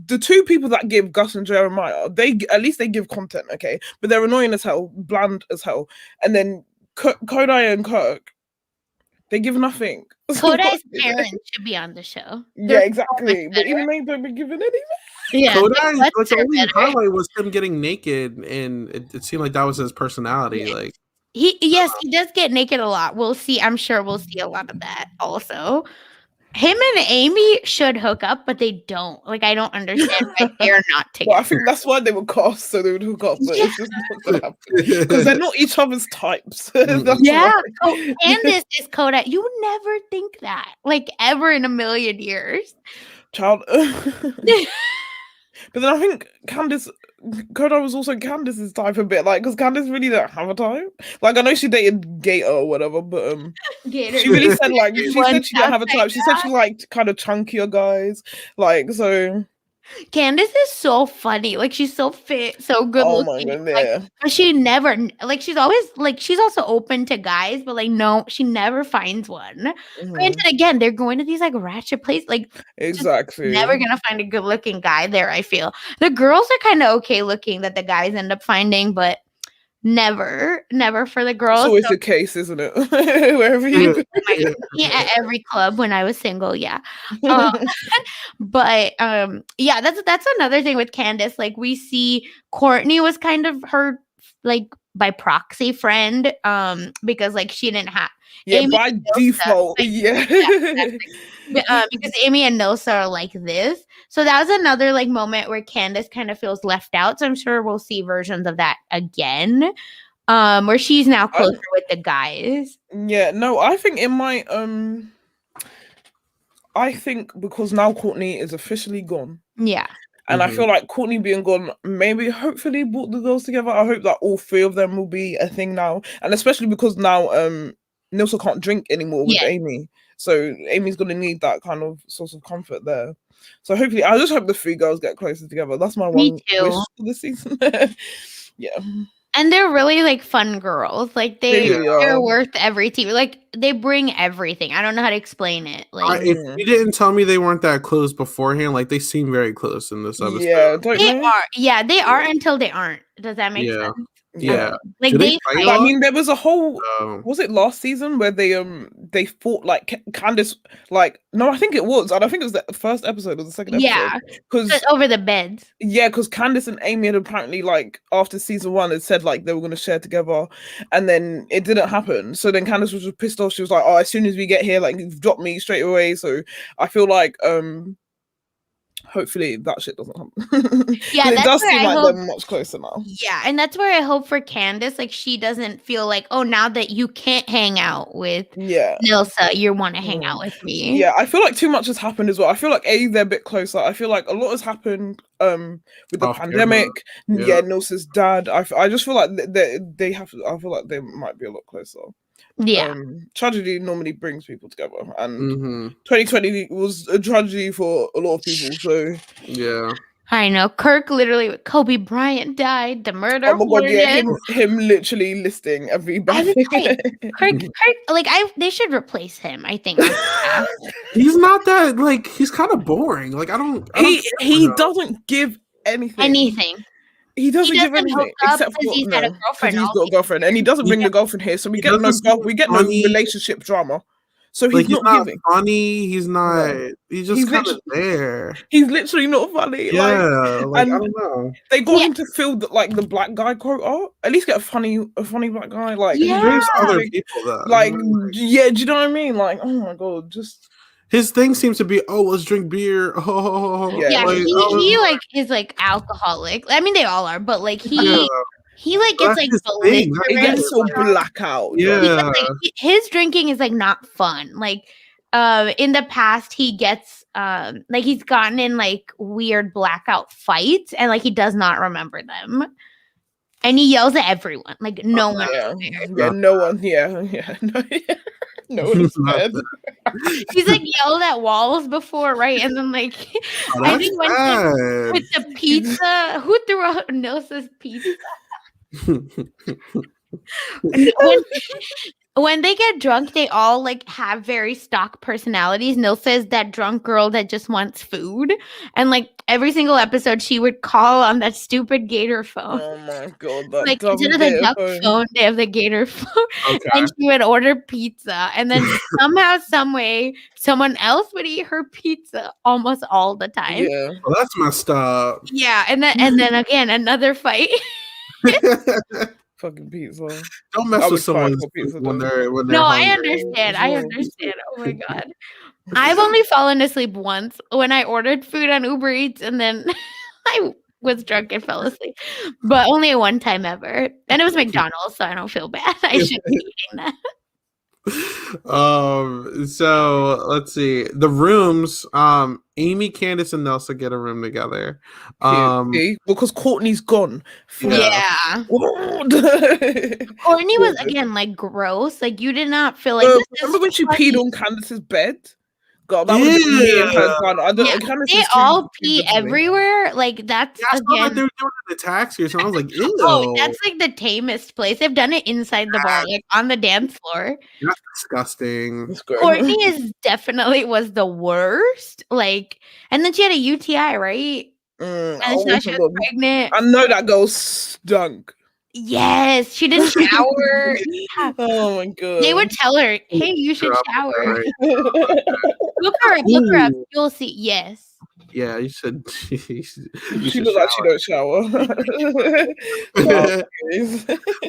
the two people that give, Gus and Jeremiah, at least they give content, okay? But they're annoying as hell, bland as hell. And then Kodai and Kirk, they give nothing. Kodai's parents should be on the show. Yeah, exactly. But even they don't be giving anything. Yeah, Kodai, the only highlight was him getting naked, and it seemed like that was his personality. Like. He does get naked a lot. We'll see. I'm sure we'll see a lot of that also. Him and Amy should hook up, but they don't. Like, I don't understand why they're not together. Well, I think that's why they were cast, so they would hook up, but it's just not gonna happen. Because they're not each other's types. Candace is Kodai. You would never think that. Like, ever in a million years. Child. But then I think Kodai was also Candace's type a bit, like, because Candace really don't have a type. Like, I know she dated Gator or whatever, but she really said like she said she don't have a type. She said she liked kind of chunkier guys, like, so. Candace is so funny. Like, she's so fit, so good looking. Oh my God, like, but she never, like, she's always like, she's also open to guys, but like, no, she never finds one. Granted, again, they're going to these like ratchet places, like, exactly. Never gonna find a good looking guy there. I feel the girls are kind of okay looking that the guys end up finding, but never for the girls. It's always the case, isn't it? Wherever you go. At every club when I was single, but that's another thing with Candace. Like, we see Courtney was kind of her like by proxy friend, because like she didn't have Amy by default, because Amy and Nilsa are like this. So that was another like moment where Candace kind of feels left out. So I'm sure we'll see versions of that again, where she's now closer with the guys. Yeah, no, I think it might. I think because now Courtney is officially gone. Yeah. And I feel like Courtney being gone maybe hopefully brought the girls together. I hope that all three of them will be a thing now. And especially because now Nilsa can't drink anymore with Amy. So Amy's going to need that kind of source of comfort there. So hopefully, I just hope the three girls get closer together. That's my one wish for this season. Yeah. And they're really like fun girls. Like they're worth every TV. Like they bring everything. I don't know how to explain it. Like if you didn't tell me they weren't that close beforehand, like they seem very close in this episode. Yeah, they are. Yeah, they are until they aren't. Does that make sense? Yeah. Like Do they fight a But I lot? mean, there was a whole. Oh. Was it last season where they fought like Candace? Like no, I think it was, and I think it was the first episode or the second episode. Because over the beds. yeah, because Candace and Amy had apparently like after season 1 had said like they were going to share together, and then it didn't happen. So then Candace was just pissed off. She was like, "Oh, as soon as we get here, like you've dropped me straight away." So I feel like hopefully that shit doesn't happen. Yeah, it that's does where seem I like hope- they're much closer now. Yeah, and that's where I hope for Candace, like she doesn't feel like, oh, now that you can't hang out with Yeah. Nilsa, you want to hang out with me. Yeah, I feel like too much has happened as well. I feel like they're a bit closer. I feel like a lot has happened with the Off pandemic. camera. Yeah, Yeah. Nilsa's dad. I just feel like they have. I feel like they might be a lot closer. Yeah. Tragedy normally brings people together, and Mm-hmm. 2020 was a tragedy for a lot of people. So Yeah. I know. Kirk literally, Kobe Bryant died, the murder. oh my god, yeah, hornet. him literally listing every I bad was thing. Kirk, like they should replace him. I think. He's not that like he's kind of boring. Like I don't he care for him. doesn't give anything. Anything. He doesn't give doesn't anything hook up except because for he's had a no, 'cause girlfriend he's all got a girlfriend, and he doesn't bring the girlfriend here, so we He get no doesn't seem no funny. relationship drama. So Like he's not giving. funny. He's not. He's just He's kind of literally- there. He's literally not funny. Yeah. Like I and- don't know. They got Yeah. him to fill the black guy quota. At least get a funny black guy. Like Yeah. He brings other like- people though. like You know, yeah, do you know what I mean? Like oh my god, just his thing seems to be, oh, let's drink beer. Oh, Yeah, Yeah, like, he like is like alcoholic. I mean, they all are, but like yeah. he like gets That's like his thing. belligerent. he gets so Like, blackout. Yeah. Because, like, his drinking is like not fun. Like in the past he gets like he's gotten in like weird blackout fights and like he does not remember them. And he yells at everyone. Like no one Yeah, is there. yeah, no one. Yeah, no one is spared. He's like yelled at walls before, right? And then like Oh, I that's think when bad. with the pizza, who threw out Nilsa's pizza? When they get drunk, they all like have very stock personalities. Nilsa is that drunk girl that just wants food, and like every single episode, she would call on that stupid Gator phone. Oh my god, that Like dumb instead of the Gator duck phone. phone, they have the Gator phone, Okay. and she would order pizza, and then somehow, some way, someone else would eat her pizza almost all the time. Yeah, Well, that's messed up. Yeah, and then again another fight. fucking pizza. Don't mess I with would cry someone for pizza, when though. they're No, I hungry. understand. I Yeah. understand. Oh my god. I've only fallen asleep once when I ordered food on Uber Eats and then I was drunk and fell asleep. But only one time ever. And it was McDonald's, so I don't feel bad. I should be eating that. So let's see. The rooms, Amy, Candace, and Nelsa get a room together. See? Because Courtney's gone. Yeah. Courtney was again like gross. Like you did not feel like this is remember when she funny. peed on Candace's bed? God, that was me and her fun. I don't. Yeah, Candace they is too- all too pee good for me. everywhere. Like that's Yeah, I saw like again. they were doing it in the taxi or something. I was like, ew. Oh, that's like the tamest place. They've done it inside the bar, like on the dance floor. That's disgusting. It's great. Courtney is definitely was the worst. Like, and then she had a UTI, right? Mm, And oh now she my was God. pregnant. I know that girl stunk. Yes, she didn't shower. Oh my god. They would tell her, "Hey, you should Drop shower." it, Look her up. Look her up. Ooh. You'll see. Yes. Yeah, you should. you should She looks like she don't shower.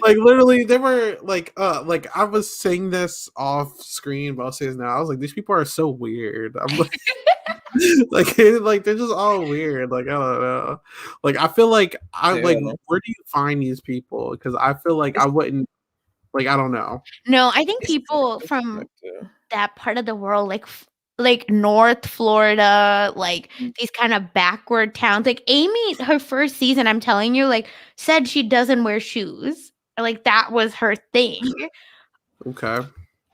like literally they were like I was saying this off screen, but I'll say this now. I was like, these people are so weird. I'm like like they're just all weird. Like I don't know. Like I feel like like Yeah. where do you find these people? Because I feel like I wouldn't like I don't know. No, I think people from that part of the world, like North Florida, like these kind of backward towns. Like Amy, her first season, I'm telling you, like said she doesn't wear shoes. Like that was her thing. Okay.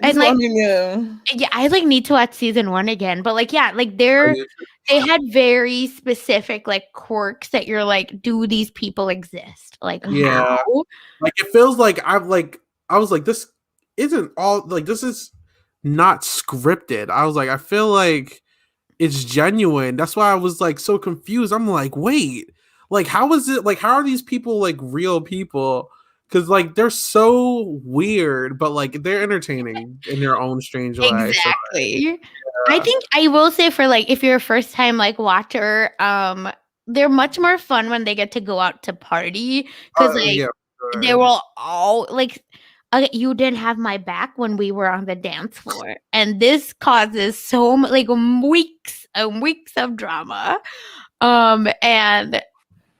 And I like mean, yeah. yeah, I like need to watch season 1 again. But like yeah, like they had very specific like quirks that you're like, do these people exist? Like Yeah. how? Like it feels like I was like, this isn't all like this is not scripted. I was like, I feel like it's genuine. That's why I was like so confused. I'm like, wait, like how is it like how are these people like real people? because like they're so weird, but like they're entertaining in their own strange way. Exactly. So, I yeah. think I will say for like if you're a first time like watcher, they're much more fun when they get to go out to party because like Yeah, they sure. were all like you didn't have my back when we were on the dance floor, and this causes so like weeks and weeks of drama. And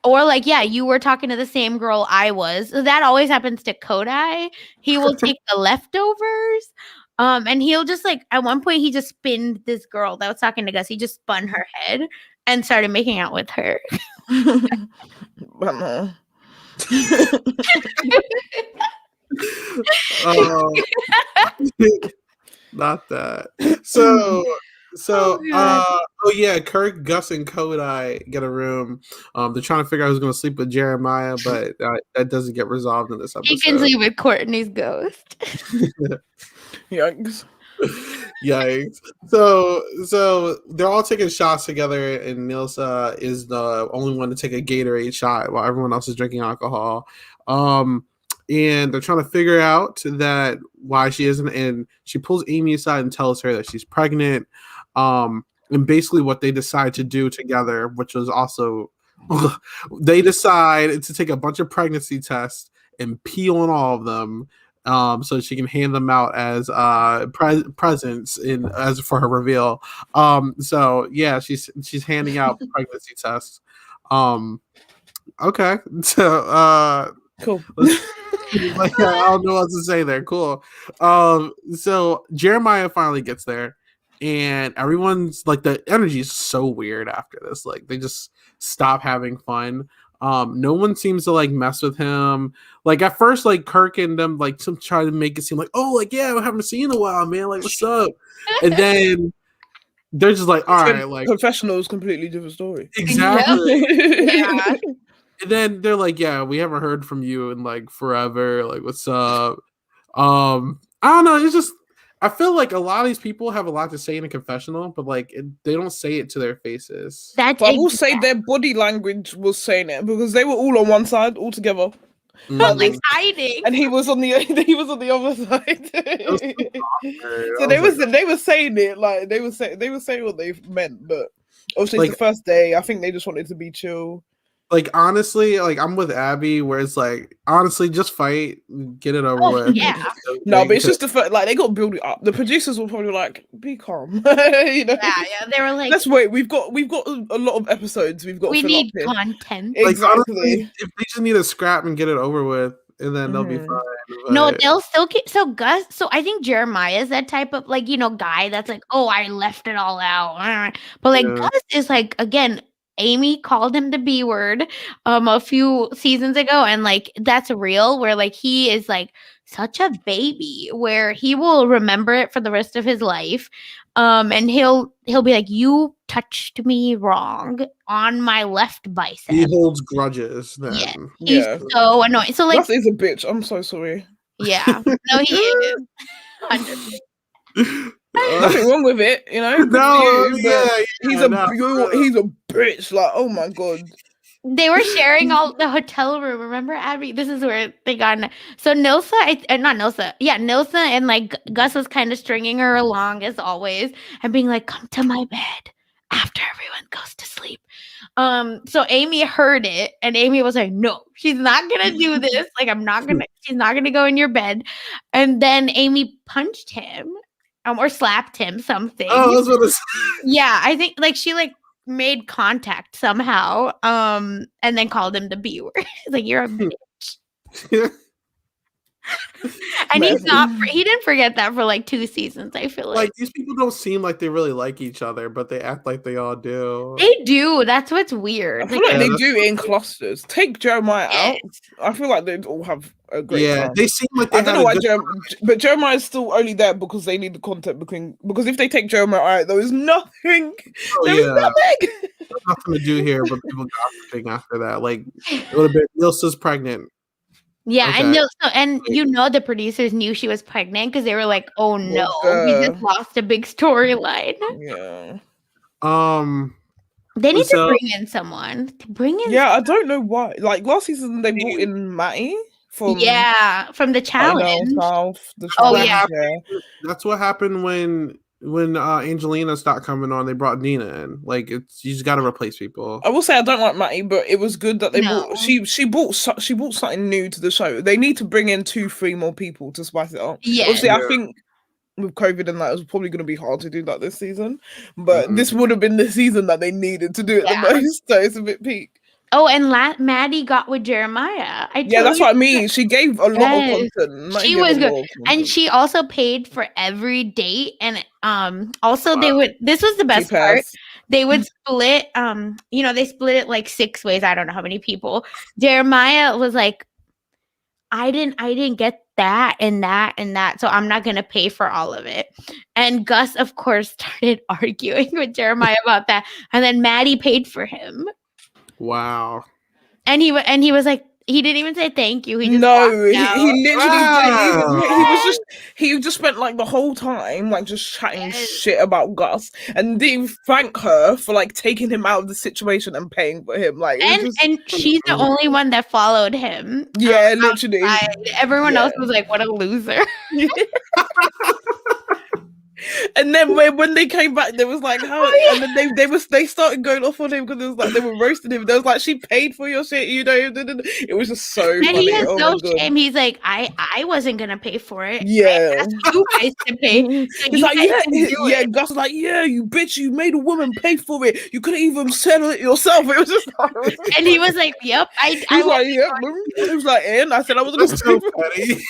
or like, yeah, you were talking to the same girl I was. That always happens to Kodai. He will take the leftovers. And he'll just like at one point he just spinned this girl that was talking to Gus. He just spun her head and started making out with her. But no. Not that. So Oh, yeah, Kirk, Gus, and Kodai get a room. They're trying to figure out who's going to sleep with Jeremiah, but that doesn't get resolved in this he can episode. sleep with Courtney's ghost. Yikes. Yikes. So they're all taking shots together, and Nilsa is the only one to take a Gatorade shot while everyone else is drinking alcohol. And they're trying to figure out that why she isn't, and she pulls Amy aside and tells her that she's pregnant. And basically what they decide to do together, which was also they decide to take a bunch of pregnancy tests and pee on all of them, so she can hand them out as presents as for her reveal. So yeah, she's handing out pregnancy tests. Okay, so Cool. like, I don't know what to say there. Cool. So Jeremiah finally gets there, and everyone's like, the energy is so weird after this. Like, they just stop having fun. No one seems to like mess with him. Like at first, like Kirk and them like some try to make it seem like, oh, like yeah, I haven't seen you in a while, man. Like, what's up? And then they're just like, all right, like Confessional is completely different story. exactly. Yeah. And then they're like, yeah, we haven't heard from you in like forever. Like, what's up? I don't know. It's just, I feel like a lot of these people have a lot to say in a confessional, but like they don't say it to their faces. That's But I will say their body language was saying it because they were all on one side, all together. But like hiding. And he was on the other side. So they were saying it like they were saying what they meant, but obviously like, it's the first day. I think they just wanted to be chill. Like honestly, like I'm with Abby, where it's like honestly, just fight, get it over with. Yeah. No, but it's just the fact, like they got to build it up. The producers were probably like, "Be calm," you know. Yeah. They were like, "Let's wait. We've got a lot of episodes. We need content." Like, Exactly. honestly, if they just need to scrap and get it over with, and then they'll be fine. But... No, they'll still keep. So Gus. So I think Jeremiah is that type of like guy that's like, oh, I left it all out. But like Gus is like, again, Amy called him the B word a few seasons ago, and like that's real, where like he is like such a baby where he will remember it for the rest of his life. And he'll be like, you touched me wrong on my left bicep. He holds grudges then. Yeah. He's so annoying. So like Gus is a bitch. I'm so sorry. Yeah. No, he is. 100%. Nothing wrong with it, No, he's a bitch. Like, oh my god. They were sharing all the hotel room. Remember, Abby? This is where they got. So Nilsa, not Nilsa. Yeah, Nilsa and like Gus was kind of stringing her along as always, and being like, "Come to my bed after everyone goes to sleep." So Amy heard it, and Amy was like, "No, she's not gonna do this. Like, she's not gonna go in your bed." And then Amy punched him. Or slapped him something. Oh, that's what it's. Yeah, I think like she like made contact somehow, and then called him the B word. Like, you're a bitch. And he didn't forget that for like 2 seasons. I feel like these people don't seem like they really like each other, but they act like they all do. They do. That's what's weird. I feel like they do it in clusters. Take Jeremiah out. I feel like they'd all have a great time. They seem like they I don't know why but Jeremiah is still only there because they need the content because if they take Jeremiah out, there is nothing. There's nothing. There's nothing to do here, but people gossiping after that. Like, a little bit. Nilsa's pregnant. Yeah, okay. and the producers knew she was pregnant because they were like, "Oh no, we just lost a big storyline." Yeah. They need to bring in someone. Yeah, I don't know why. Like last season, they brought in Matty from from the challenge. South. The Oh, challenge, yeah. That's what happened when Angelina stopped coming on. They brought Nina in. Like, it's, you just got to replace people. I will say I don't like Matty, but it was good that they No. brought. She brought something new to the show. They need to bring in 2-3 more people to spice it up. Yes. Obviously, Yeah. I think with COVID and that, it was probably going to be hard to do that this season. But this would have been the season that they needed to do it the most. So it's a bit peak. Oh, and Maddie got with Jeremiah. That's what I mean. She gave a lot of content. She was good, and she also paid for every date. And also they would. This was the best part. They would split. They split it like 6 ways. I don't know how many people. Jeremiah was like, I didn't get that and that and that, so I'm not gonna pay for all of it. And Gus, of course, started arguing with Jeremiah about that, and then Maddie paid for him. Wow. And he was like, he didn't even say thank you. He just he literally he just spent like the whole time like just chatting shit about Gus and didn't thank her for like taking him out of the situation and paying for him. Like, and she's the only one that followed him. Literally. Everyone else was like, what a loser. And then when they came back, there was like and then they started going off on him because it was like they were roasting him. There was like, she paid for your shit, It was just so funny. And he has no shame. He's like, I wasn't gonna pay for it. Yeah, I asked you guys to pay. So he's like, Gus was like, yeah, you bitch, you made a woman pay for it. You couldn't even settle it yourself. It was just and he was like, yep, I was like, yep. He was like, and I said I was gonna. That's so petty.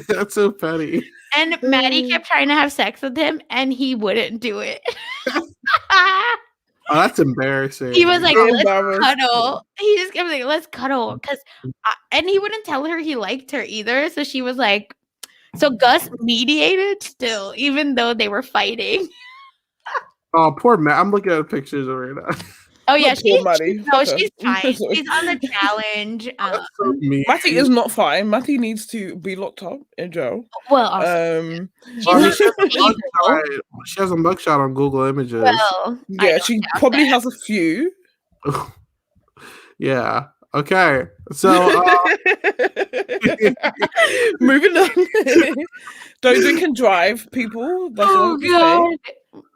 That's so petty. And Maddie kept trying to have sex with him, and he wouldn't do it. Oh, that's embarrassing. He was like, let's cuddle. He just kept like, let's cuddle. And he wouldn't tell her he liked her either. So she was like, so Gus mediated still, even though they were fighting. Oh, poor Matt. I'm looking at pictures of her now. Oh, yeah. She's fine. She's on the challenge. So Matty is not fine. Matty needs to be locked up in jail. Well, she has a mugshot on Google Images. Well, she probably has a few. Yeah. Okay. So moving on. Don't drink and drive, people. That's oh God.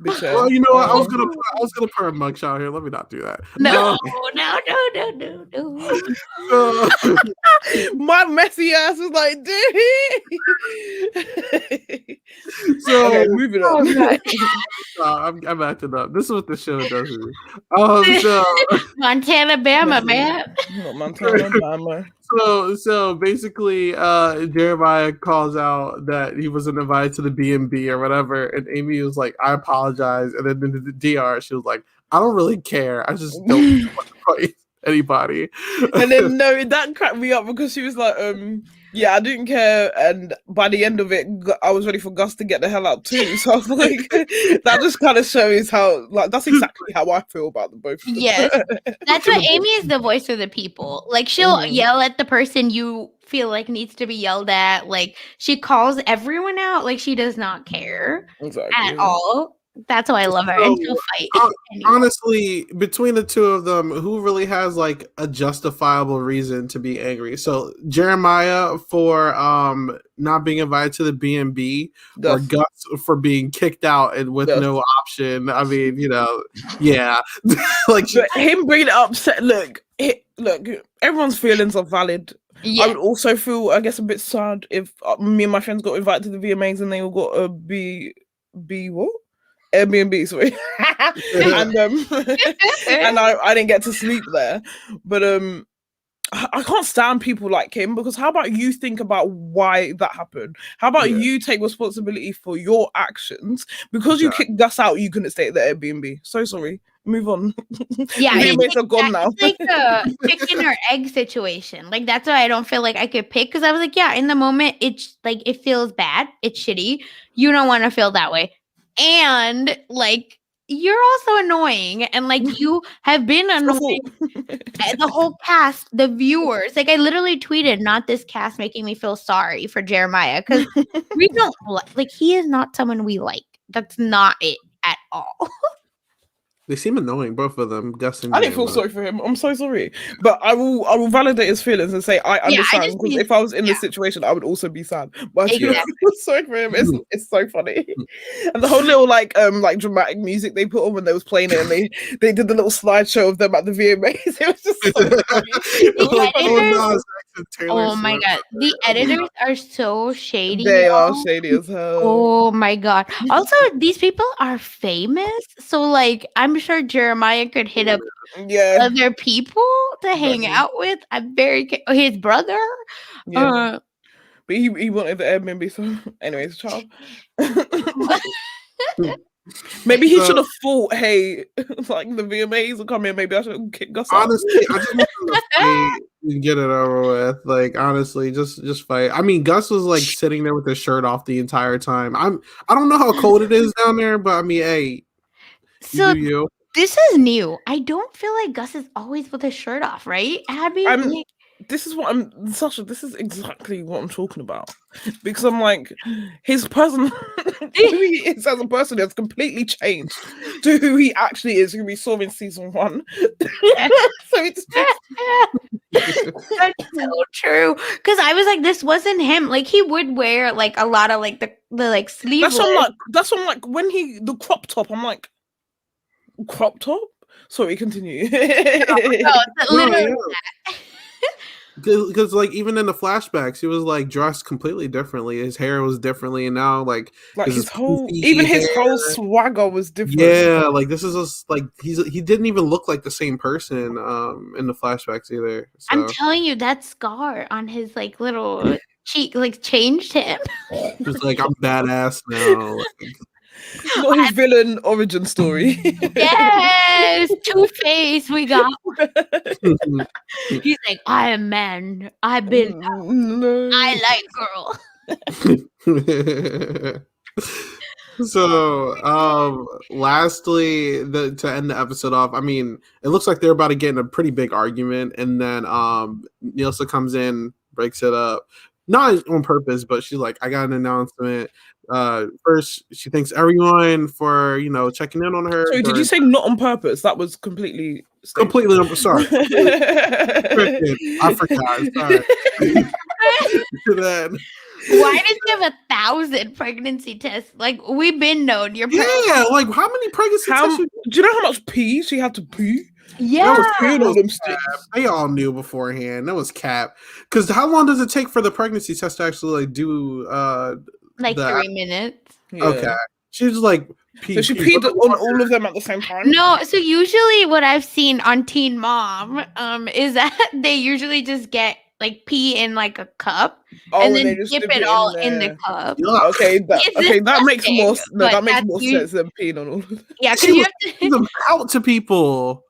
Well, you know what? I was gonna put a mugshot here. Let me not do that. No. My messy ass was like, dude. So okay, moving on. I'm acting up. This is what the show does to me. So Montana, Bama, man. Montana, Bama. So basically, Jeremiah calls out that he wasn't invited to the B&B or whatever, and Amy was like, "I apologize." And then in the DR, she was like, "I don't really care. I just don't want to fight anybody." And then that cracked me up because she was like, "Yeah, I didn't care." And by the end of it, I was ready for Gus to get the hell out too. So I was like, that just kind of shows how that's exactly how I feel about them both. Yes, that's what Amy is, the voice of the people. Like, she'll yell at the person you feel like needs to be yelled at. Like, she calls everyone out. Like, she does not care at all. That's why I love her. And she'll fight. Honestly, between the two of them, who really has like a justifiable reason to be angry? So Jeremiah for not being invited to the B&B, or Gus for being kicked out and with no option. I mean, yeah. Like him bringing it up. Look, everyone's feelings are valid. Yeah. I would also feel, I guess, a bit sad if me and my friends got invited to the VMAs and they all got a B what? Airbnb, sorry. and I didn't get to sleep there. But I can't stand people like him, because how about you think about why that happened? How about you take responsibility for your actions? Because you kicked Gus out, you couldn't stay at the Airbnb. So sorry. Move on. Yeah, VMAs are gone now. It's like the chicken or egg situation. Like, that's why I don't feel like I could pick, because I was like, yeah, in the moment, it's like, it feels bad. It's shitty. You don't want to feel that way. And like, you're also annoying, and like, you have been annoying the whole cast, the viewers. Like, I literally tweeted, not this cast making me feel sorry for Jeremiah, because we don't like, he is not someone we like. That's not it at all. They seem annoying, both of them. Gus and I didn't feel Jayla. sorry for him. I'm so sorry, but I will validate his feelings and say I understand because if I was in this situation, I would also be sad. But I do not feel sorry for him. It's so funny, and the whole little like dramatic music they put on when they was playing it, and they did the little slideshow of them at the VMAs. It was just so funny. Oh my god, the editors are so shady. They are shady as hell. Oh my god. Also, these people are famous, so like I'm sure Jeremiah could hit up other people to hang out with. I'm very his brother. Yeah. But he wanted the Airbnb, so anyways, child. Maybe he should have thought, hey, like the VMAs will come in, maybe I should kick Gus out. Honestly, I just want them to fight and get it over with. Like, honestly, just fight. I mean, Gus was like sitting there with his shirt off the entire time. I don't know how cold it is down there, but I mean, hey, so this is new. I don't feel like Gus is always with his shirt off, right, Abby? This is what I'm, Sasha. This is exactly what I'm talking about, because I'm like, his person, who he is as a person has completely changed to who he actually is, who we saw in season 1. So it's that's so true. Because I was like, this wasn't him. Like he would wear like a lot of like the like sleeveless. That's what I'm like when the crop top. I'm like, crop top. Sorry, continue. Literally. Because like even in the flashbacks, he was like dressed completely differently. His hair was differently, and now like his whole whole swagger was different. Yeah, like this is just like he didn't even look like the same person in the flashbacks either. So. I'm telling you, that scar on his like little cheek like changed him. He's like, I'm badass now. Not his villain origin story. Yes, Two-Face, we got. He's like, I am man. I've been. I like girl. So, lastly, to end the episode off, I mean, it looks like they're about to get in a pretty big argument, and then Nilsa comes in, breaks it up, not on purpose, but she's like, I got an announcement. First, she thanks everyone for checking in on her. So did you say not on purpose? That was completely sorry. I forgot. Sorry. Then, why does he have 1,000 pregnancy tests? Like we've been known you're pregnant. Yeah, like how many pregnancy tests? Do you know how much pee she had to pee? Yeah, that was them sticks. They all knew beforehand. That was cap. Because how long does it take for the pregnancy test to actually like do? Like 3 minutes. Yeah. Okay, she's like. So she peed on all of them at the same time? No, so usually what I've seen on Teen Mom is that they usually just get like pee in like a cup and then dip it all in the cup. Okay, that makes more sense than peeing on all of them. Yeah, because you have to give them out to people.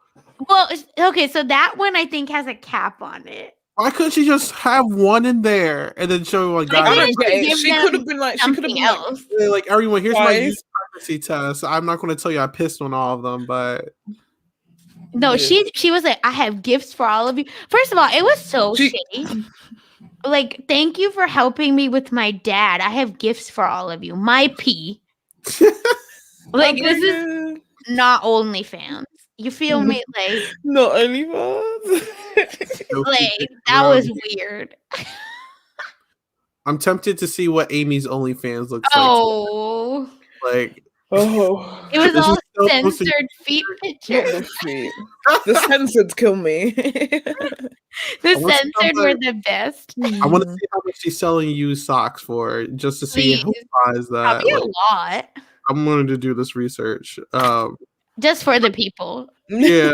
Well, okay, so that one I think has a cap on it. Why couldn't she just have one in there and then show like guys? She could have been like something else. Like everyone, here's my pregnancy test. I'm not going to tell you I pissed on all of them, but no, she was like, I have gifts for all of you. First of all, it was so shady. Like, thank you for helping me with my dad. I have gifts for all of you. My pee. Like this is not OnlyFans. You feel me? Like not OnlyFans. Like that was weird. I'm tempted to see what Amy's OnlyFans looks like. It was all censored feet pictures. Not the feet. The censored kill me. The censored were the best. I want to see how much she's selling you socks for, just to see who buys that. Probably a lot. I'm going to do this research. Just for the people. Yeah.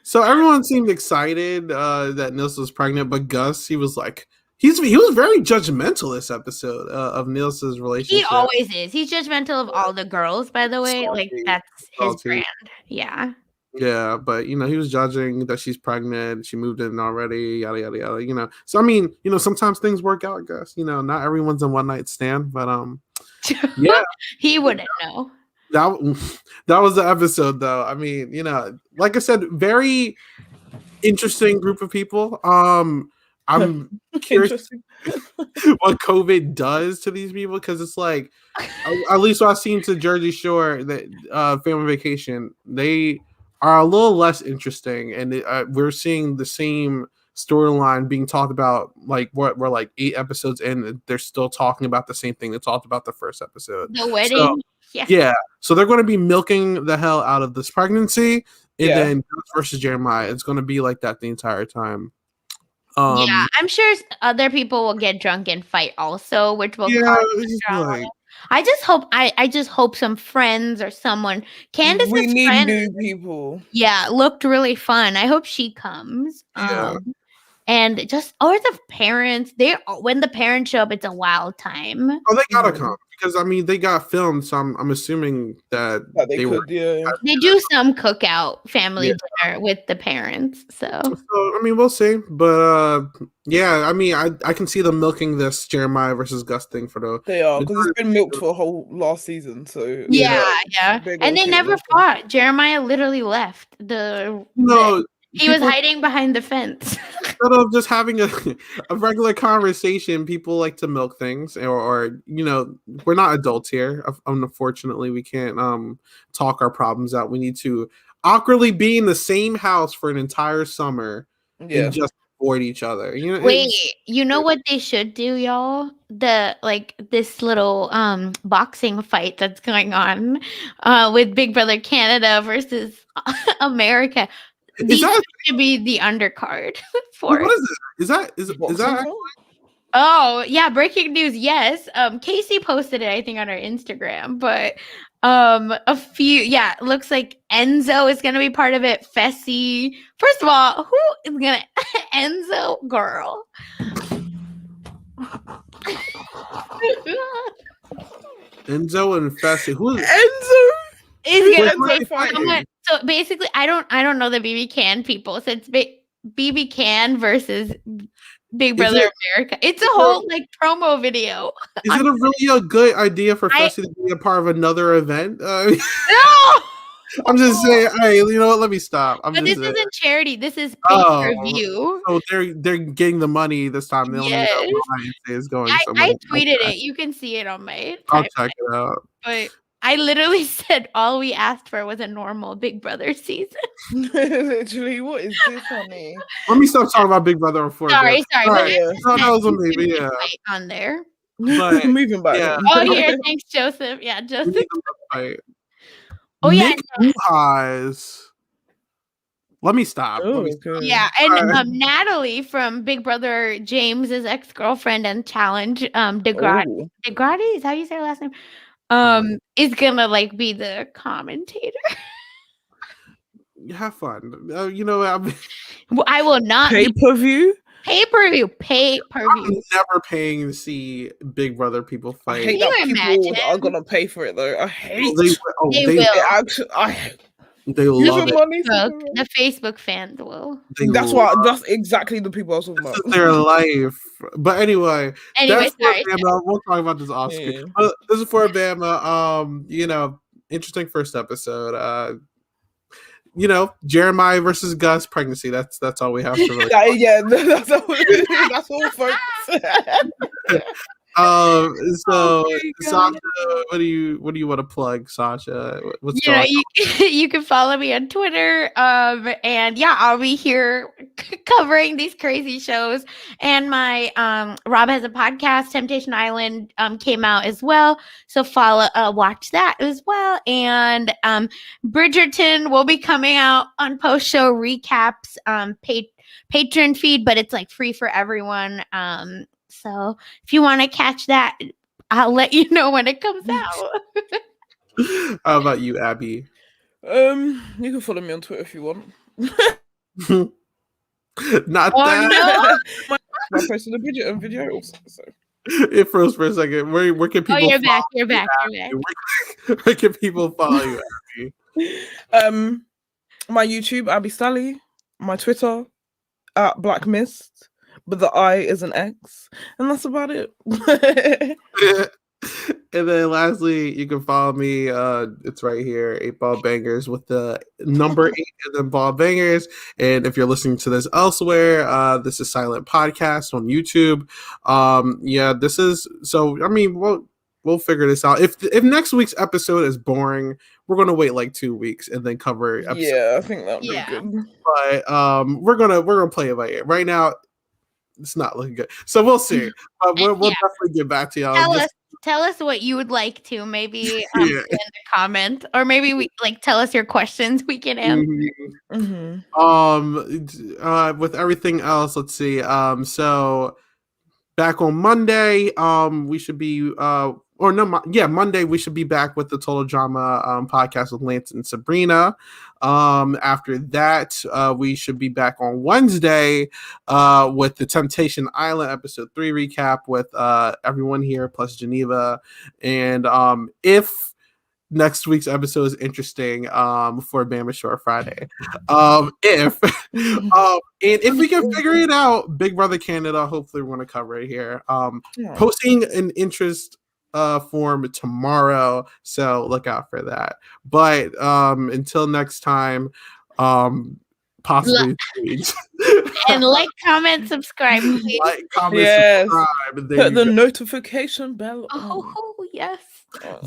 So everyone seemed excited that Nilsa was pregnant, but Gus, he was like, he was very judgmental this episode of Nilsa's relationship. He always is. He's judgmental of all the girls, by the way. Like that's his brand. Yeah. Yeah, but he was judging that she's pregnant. She moved in already. Yada yada yada. So I mean, sometimes things work out, Gus. Not everyone's a one night stand, but yeah, he wouldn't know. That was the episode, though. I mean, like I said, very interesting group of people. I'm curious what COVID does to these people, because it's like, at least what I've seen to Jersey Shore, that family vacation, they are a little less interesting, and we're seeing the same storyline being talked about. Like we're like 8 episodes in, and they're still talking about the same thing they talked about the first episode. The wedding. So, yeah. So they're going to be milking the hell out of this pregnancy, and then Gus versus Jeremiah. It's going to be like that the entire time. Yeah, I'm sure other people will get drunk and fight also, which will cause drama. I just hope some friends or someone. Candace's we need friend, new people. Yeah, looked really fun. I hope she comes. Yeah. And just or the parents, when the parents show up, it's a wild time. Oh, they gotta come because I mean they got filmed, so I'm assuming that they could. They do some cookout family dinner with the parents. So I mean we'll see, but yeah, I mean I can see them milking this Jeremiah versus Gus thing for the. They are because it's been milked for a whole last season. So yeah, and they never fought. Jeremiah literally left the. No. He was hiding behind the fence. Instead of just having a regular conversation, people like to milk things, or we're not adults here. Unfortunately, we can't talk our problems out. We need to awkwardly be in the same house for an entire summer and just avoid each other. Wait, you know what they should do, y'all? This little boxing fight that's going on with Big Brother Canada versus America. These should be the undercard for what is it? Is that Oh yeah, breaking news, yes. Casey posted it, I think, on her Instagram, but it looks like Enzo is gonna be part of it. Fessy. First of all, who is gonna Enzo girl? Enzo and Fessy. Who is Enzo? Is gonna so basically, I don't know the BB Can people. So it's BB Can versus Big Brother America. It's a whole promo video. Is it really a good idea for Fessy to be a part of another event? No! I'm just saying. Hey, you know what? Let me stop. But this isn't charity. This is pay-per-view. So they're getting the money this time. Is going. I tweeted it. You can see it on my. I'll check it out. But I literally said all we asked for was a normal Big Brother season. Literally, what is this, honey? Let me stop talking about Big Brother before. Sorry. No, that was a maybe. Yeah. On there. But moving back. Yeah. Oh, here, thanks, Joseph. Yeah, Joseph. Oh yeah, Nick Let me stop. Yeah, and Natalie from Big Brother James's ex-girlfriend and challenge, Degrati. Degrati, is that how you say her last name? Is gonna be the commentator. Have fun. I will not pay-per-view. I'm never paying to see Big Brother people fight. I hate that people are gonna pay for it though. I hate. They will. They love it. The Facebook fans will. That's exactly the people I was talking about. This is their life. But anyway, that's sorry. we'll talk about this off screen. This is Floribama. Interesting first episode. Jeremiah versus Gus pregnancy. That's all we have to really. That's all, folks. So Sasha, what do you want to plug, Sasha? What's going on? You can follow me on Twitter. And I'll be here covering these crazy shows. And my Rob has a podcast, Temptation Island, came out as well. So watch that as well. And Bridgerton will be coming out on post show recaps, Patreon feed, but it's free for everyone. So if you want to catch that, I'll let you know when it comes out. How about you, Abby? You can follow me on Twitter if you want. Not that. No. I posted a video also. So. It froze for a second. Where can people? Oh, you're back. You're back. Where can people follow you, Abby? My YouTube, Abby Sally. My Twitter, @Black Mist. But the I is an X, and that's about it. And then lastly, you can follow me. It's right here, 8 Ball Bangers with the number 8 and then Ball Bangers. And if you're listening to this elsewhere, this is Silent Podcast on YouTube. This is so. I mean, we'll figure this out. If next week's episode is boring, we're gonna wait like 2 weeks and then cover episode. Yeah, I think that'd be good. But we're gonna play it by ear. Right now, it's not looking good, so we'll see. But we'll definitely get back to y'all. Tell us what you would like to maybe in the comment, or maybe we tell us your questions we can answer. With everything else, let's see. So back on Monday, we should be Monday we should be back with the Total Drama podcast with Lance and Sabrina. After that, we should be back on Wednesday with the Temptation Island episode 3 recap with everyone here plus Geneva. And if next week's episode is interesting for Bama Shore Friday. And if we can figure it out, Big Brother Canada, hopefully we're going to cover it here. Posting an interest form tomorrow, so look out for that. But until next time, possibly and comment, subscribe, please. Subscribe. Put the notification bell on. Oh yes.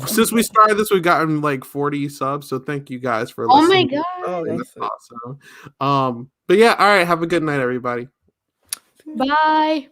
Since we started this, we've gotten like 40 subs, so thank you guys for Oh listening. my god. That's awesome. But yeah, all right, have a good night, everybody. Bye.